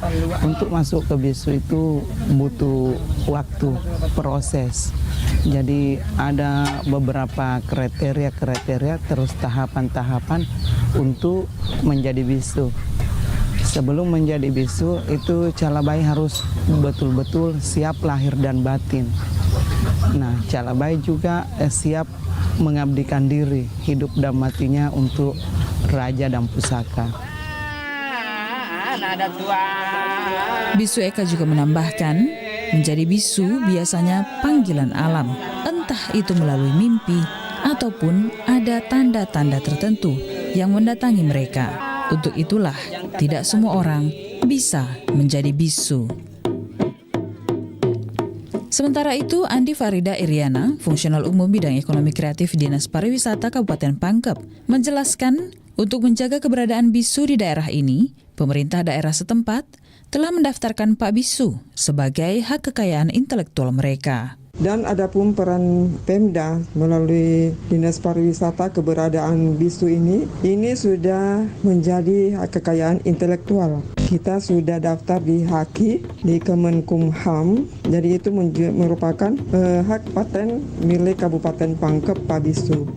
Untuk masuk ke bisu itu butuh waktu, proses. Jadi ada beberapa kriteria terus tahapan-tahapan untuk menjadi bisu. Sebelum menjadi bisu itu calabai harus betul-betul siap lahir dan batin. Nah, calabai juga siap mengabdikan diri, hidup dan matinya untuk raja dan pusaka. Bisu Eka juga menambahkan, menjadi bisu biasanya panggilan alam, entah itu melalui mimpi ataupun ada tanda-tanda tertentu yang mendatangi mereka. Untuk itulah, tidak semua orang bisa menjadi bisu. Sementara itu, Andi Farida Iriana, Fungsional Umum Bidang Ekonomi Kreatif Dinas Pariwisata Kabupaten Pangkep, menjelaskan untuk menjaga keberadaan bisu di daerah ini, pemerintah daerah setempat telah mendaftarkan Pak Bisu sebagai hak kekayaan intelektual mereka. Dan adapun peran Pemda melalui Dinas Pariwisata keberadaan bisu ini sudah menjadi hak kekayaan intelektual. Kita sudah daftar di HAKI, di Kemenkumham, jadi itu merupakan hak paten milik Kabupaten Pangkep Pak Bisu.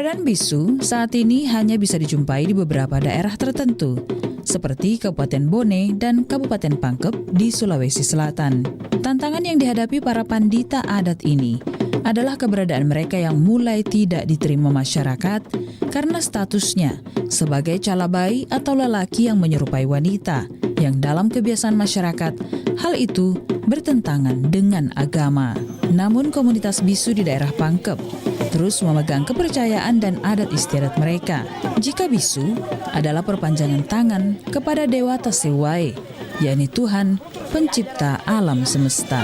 Keberadaan bisu saat ini hanya bisa dijumpai di beberapa daerah tertentu, seperti Kabupaten Bone dan Kabupaten Pangkep di Sulawesi Selatan. Tantangan yang dihadapi para pandita adat ini adalah keberadaan mereka yang mulai tidak diterima masyarakat karena statusnya sebagai calabai atau lelaki yang menyerupai wanita, yang dalam kebiasaan masyarakat hal itu bertentangan dengan agama. Namun komunitas bisu di daerah Pangkep terus memegang kepercayaan dan adat istiadat mereka. Jika bisu adalah perpanjangan tangan kepada Dewa Tasiwai, yakni Tuhan pencipta alam semesta.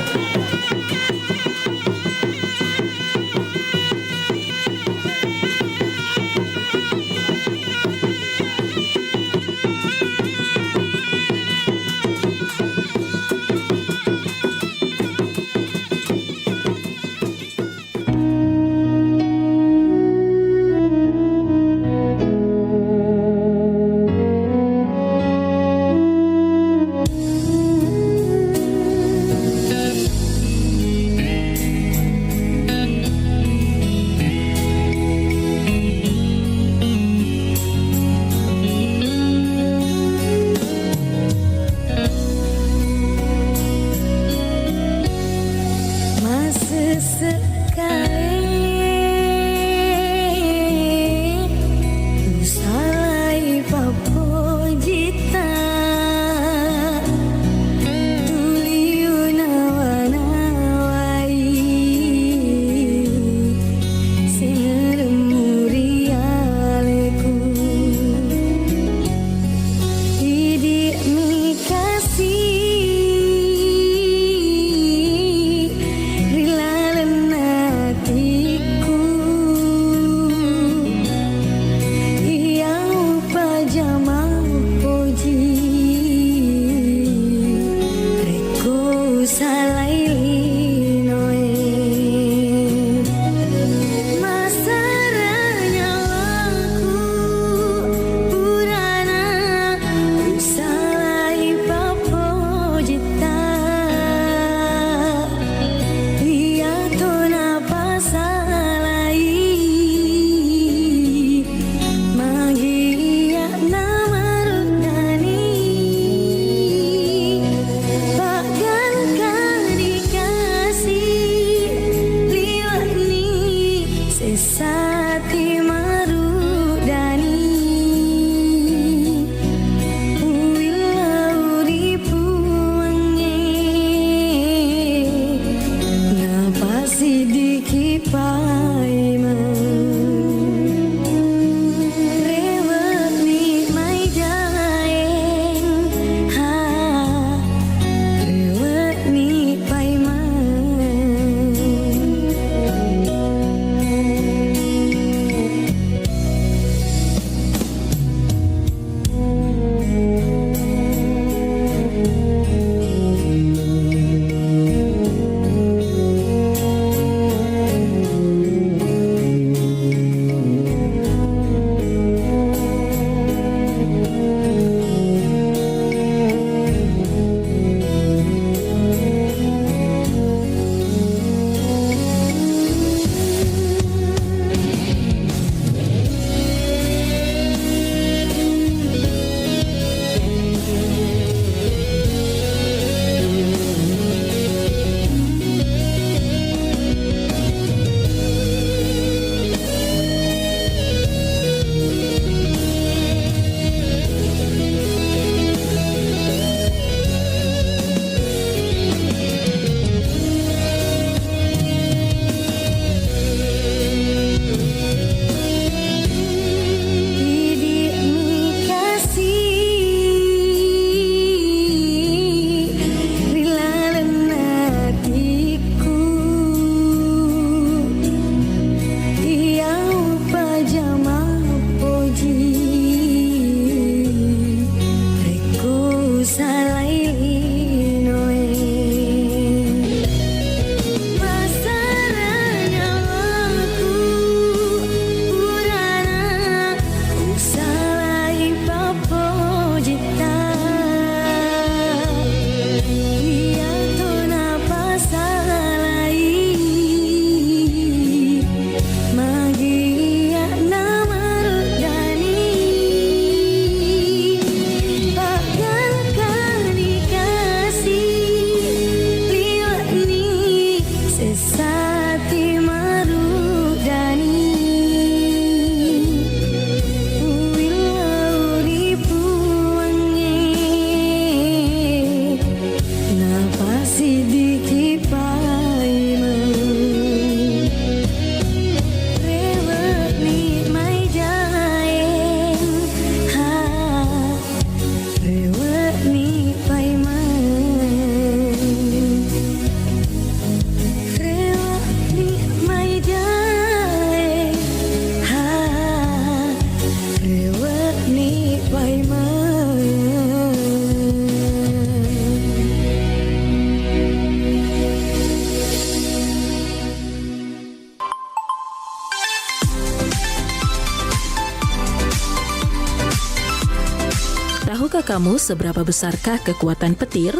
Tahukah kamu seberapa besarkah kekuatan petir?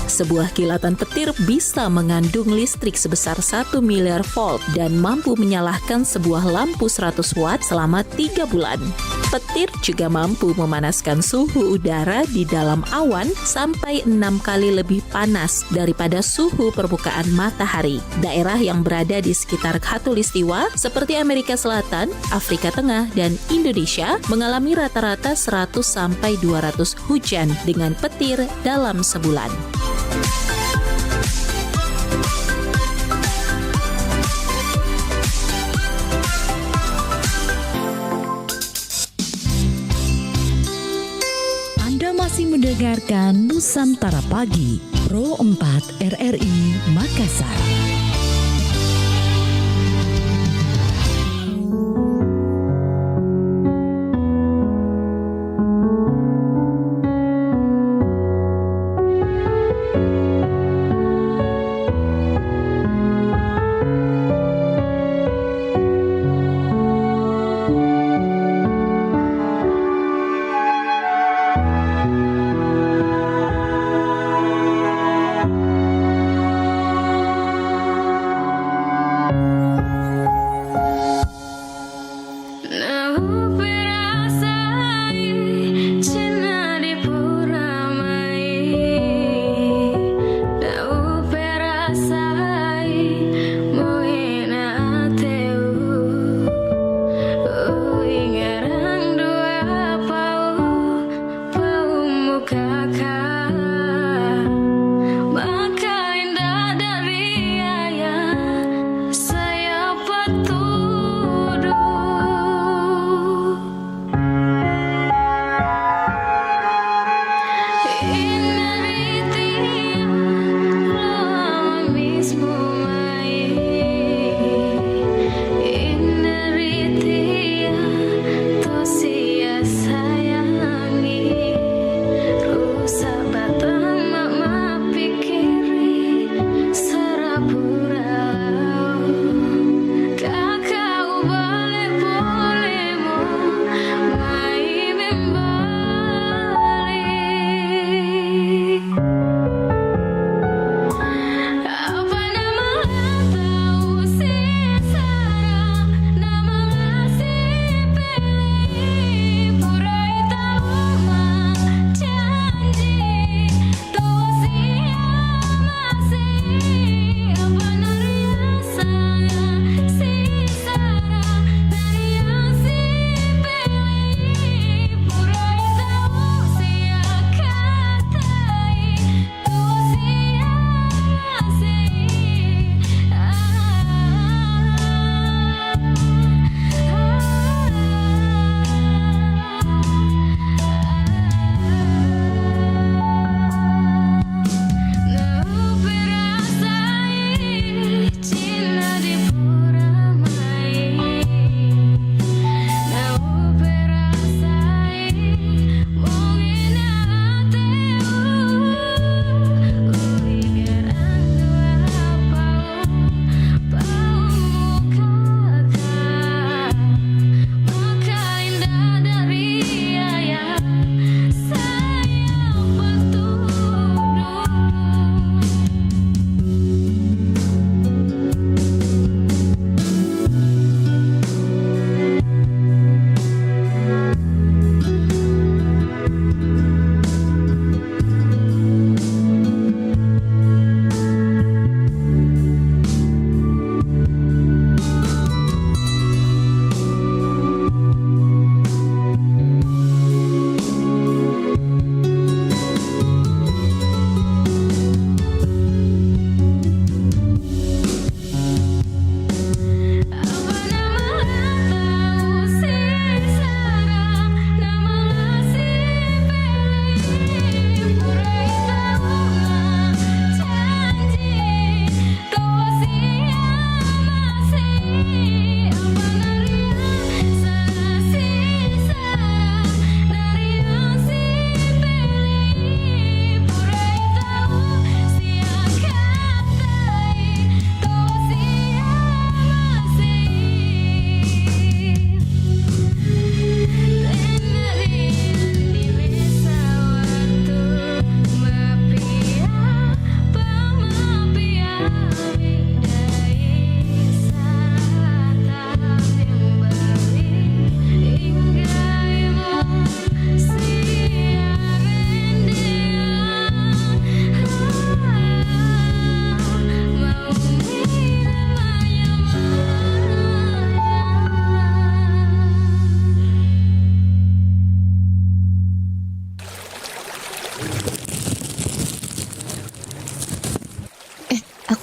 Sebuah kilatan petir bisa mengandung listrik sebesar 1 miliar volt dan mampu menyalakan sebuah lampu 100 watt selama 3 bulan. Petir juga mampu memanaskan suhu udara di dalam awan sampai 6 kali lebih panas daripada suhu permukaan matahari. Daerah yang berada di sekitar Khatulistiwa seperti Amerika Selatan, Afrika Tengah, dan Indonesia mengalami rata-rata 100 sampai 200 hujan dengan petir dalam sebulan. Anda masih mendengarkan Nusantara Pagi, Pro 4 RRI Makassar.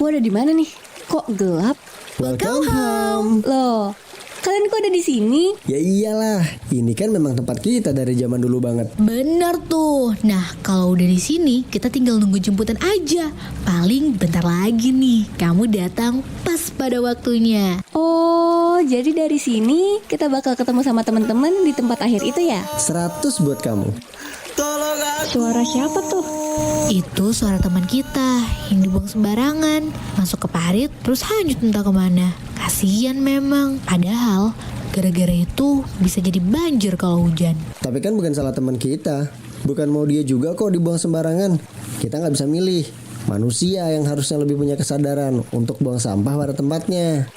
Kamu ada di mana nih? Kok gelap? Welcome home. Loh, kalian kok ada di sini? Ya iyalah, ini kan memang tempat kita dari zaman dulu banget. Bener tuh. Nah, kalau udah di sini, kita tinggal nunggu jemputan aja. Paling bentar lagi nih, kamu datang pas pada waktunya. Oh, jadi dari sini kita bakal ketemu sama teman-teman di tempat akhir itu ya? 100 buat kamu. Suara siapa tuh? Itu suara teman kita yang dibuang sembarangan, masuk ke parit, terus hanyut entah kemana. Kasian memang, padahal gara-gara itu bisa jadi banjir kalau hujan. Tapi kan bukan salah teman kita. Bukan mau dia juga kok dibuang sembarangan. Kita nggak bisa milih. Manusia yang harusnya lebih punya kesadaran untuk buang sampah pada tempatnya.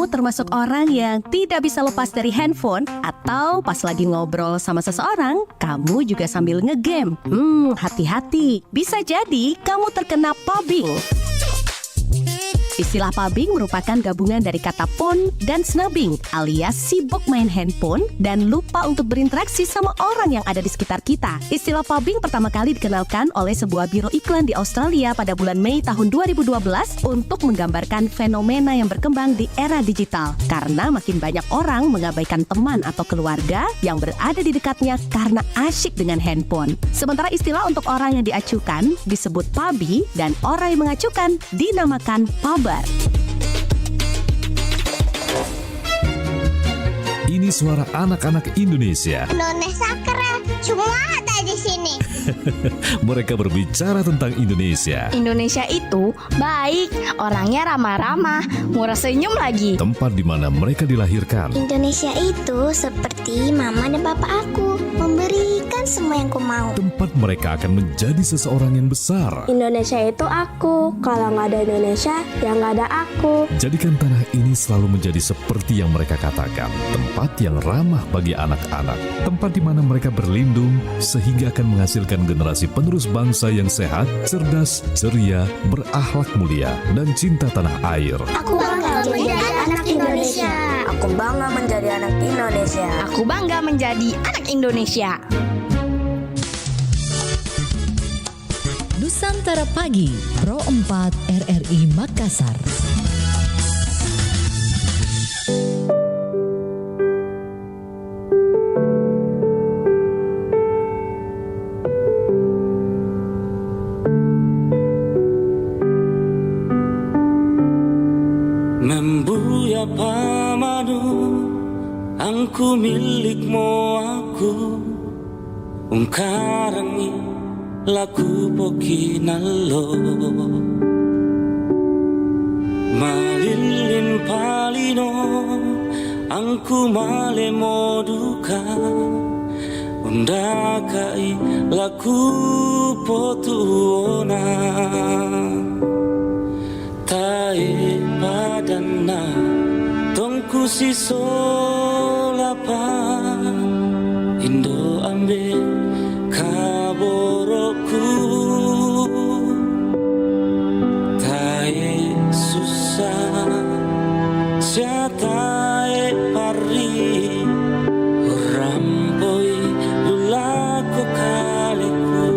Kamu termasuk orang yang tidak bisa lepas dari handphone, atau pas lagi ngobrol sama seseorang, kamu juga sambil ngegame. Hati-hati, bisa jadi kamu terkena pubbing. Istilah pubbing merupakan gabungan dari kata phone dan snubbing, alias sibuk main handphone dan lupa untuk berinteraksi sama orang yang ada di sekitar kita. Istilah pubbing pertama kali dikenalkan oleh sebuah biro iklan di Australia pada bulan Mei tahun 2012 untuk menggambarkan fenomena yang berkembang di era digital. Karena makin banyak orang mengabaikan teman atau keluarga yang berada di dekatnya karena asyik dengan handphone. Sementara istilah untuk orang yang diacukan disebut pubby dan orang yang mengacukan dinamakan pubber. Ini suara anak-anak Indonesia. Indonesia keren, semua ada di sini. Mereka berbicara tentang Indonesia. Indonesia itu baik, orangnya ramah-ramah, murah senyum lagi. Tempat di mana mereka dilahirkan. Indonesia itu seperti mama dan papa aku, memberikan semua yang ku mau. Tempat mereka akan menjadi seseorang yang besar. Indonesia itu aku, kalau nggak ada Indonesia, ya nggak ada aku. Jadikan tanah ini selalu menjadi seperti yang mereka katakan, tempat yang ramah bagi anak-anak, tempat di mana mereka berlindung sehingga akan menghasilkan generasi penerus bangsa yang sehat, cerdas, ceria, berakhlak mulia, dan cinta tanah air. Aku bangga menjadi anak Indonesia. Aku bangga menjadi anak Indonesia. Aku bangga menjadi anak Indonesia. Nusantara Pagi, Pro 4 RRI Makassar. Membuya pamanu, angku milikmu aku, ungkarangi laku pokinalo, malilin palino, angku male moduka, undakai laku potuona. Tae padana tongku si solapa Indo ambe kaboroku Tae susah siatae pari rampoi lulako kaleku.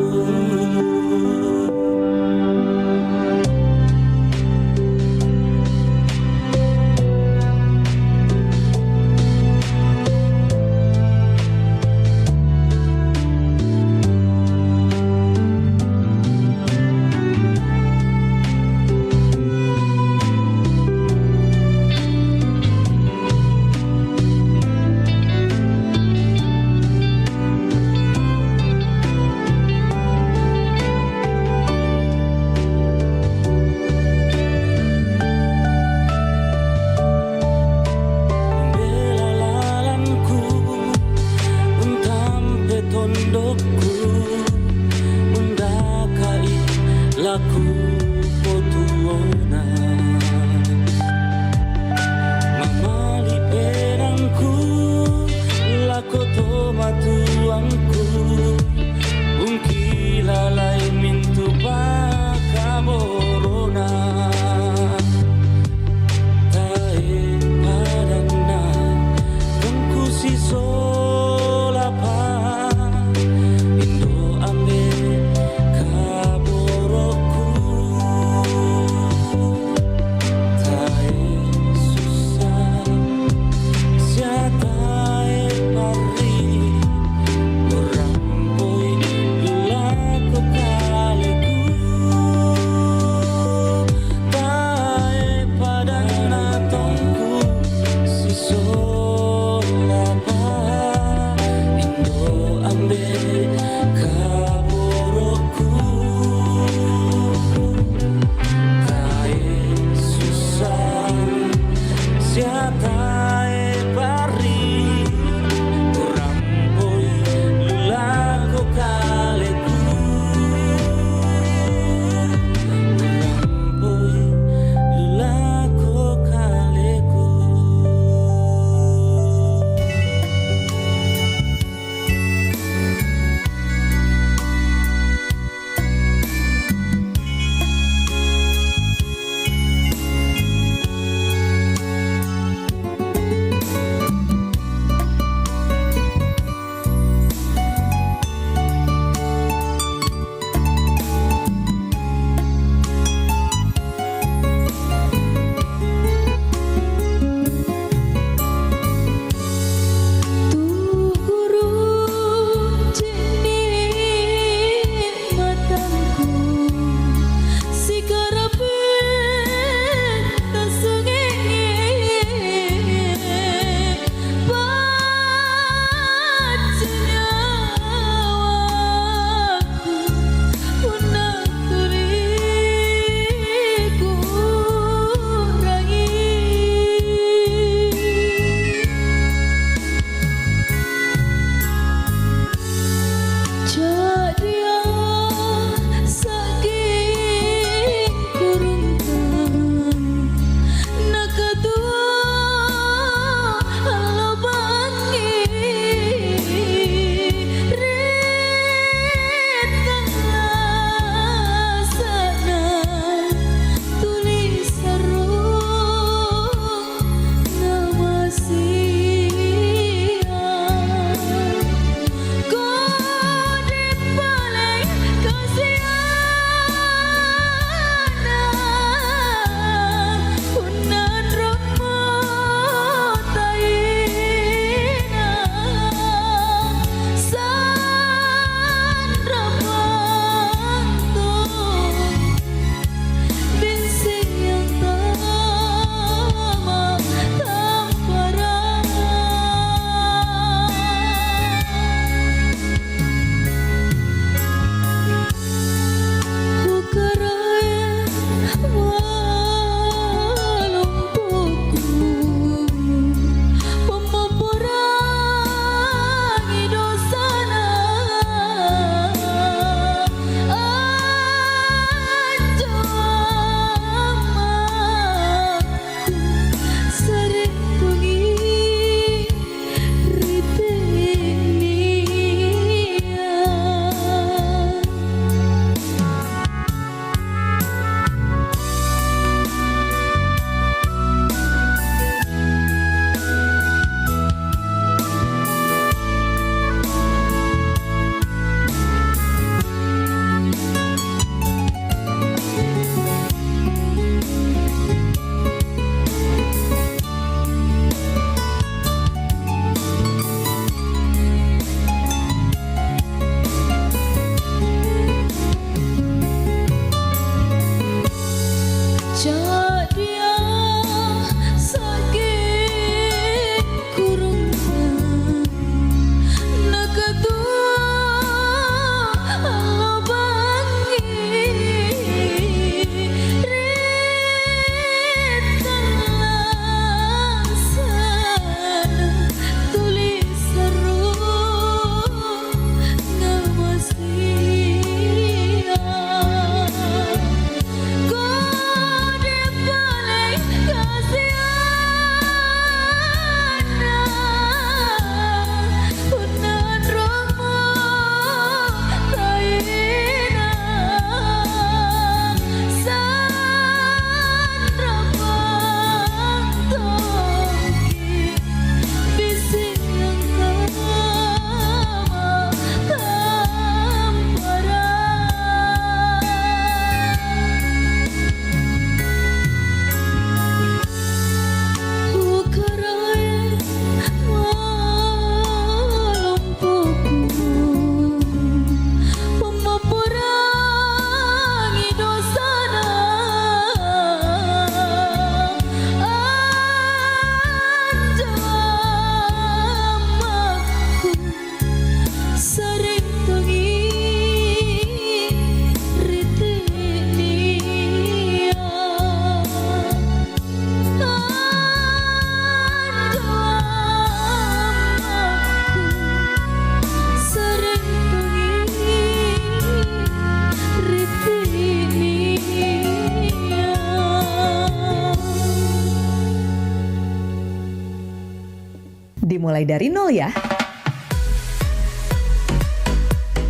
dimulai dari nol ya.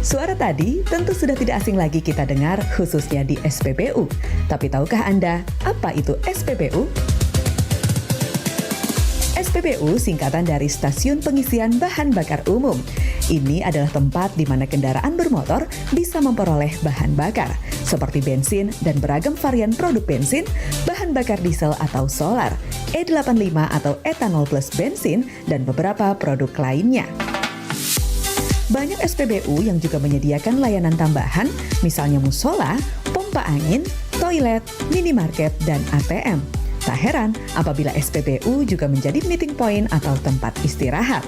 Suara tadi tentu sudah tidak asing lagi kita dengar khususnya di SPBU. Tapi tahukah Anda apa itu SPBU? SPBU singkatan dari Stasiun Pengisian Bahan Bakar Umum. Ini adalah tempat di mana kendaraan bermotor bisa memperoleh bahan bakar, seperti bensin dan beragam varian produk bensin, bahan bakar diesel atau solar, E85 atau etanol plus bensin, dan beberapa produk lainnya. Banyak SPBU yang juga menyediakan layanan tambahan, misalnya musola, pompa angin, toilet, minimarket, dan ATM. Tak heran apabila SPBU juga menjadi meeting point atau tempat istirahat.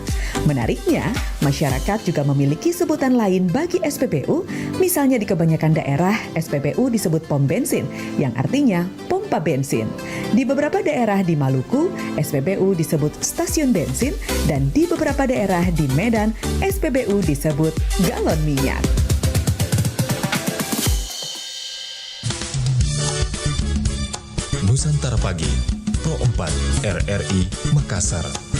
Menariknya, masyarakat juga memiliki sebutan lain bagi SPBU, misalnya di kebanyakan daerah SPBU disebut pom bensin, yang artinya pompa bensin. Di beberapa daerah di Maluku, SPBU disebut stasiun bensin, dan di beberapa daerah di Medan, SPBU disebut galon minyak. Nusantara Pagi, Pro 4 RRI Makassar.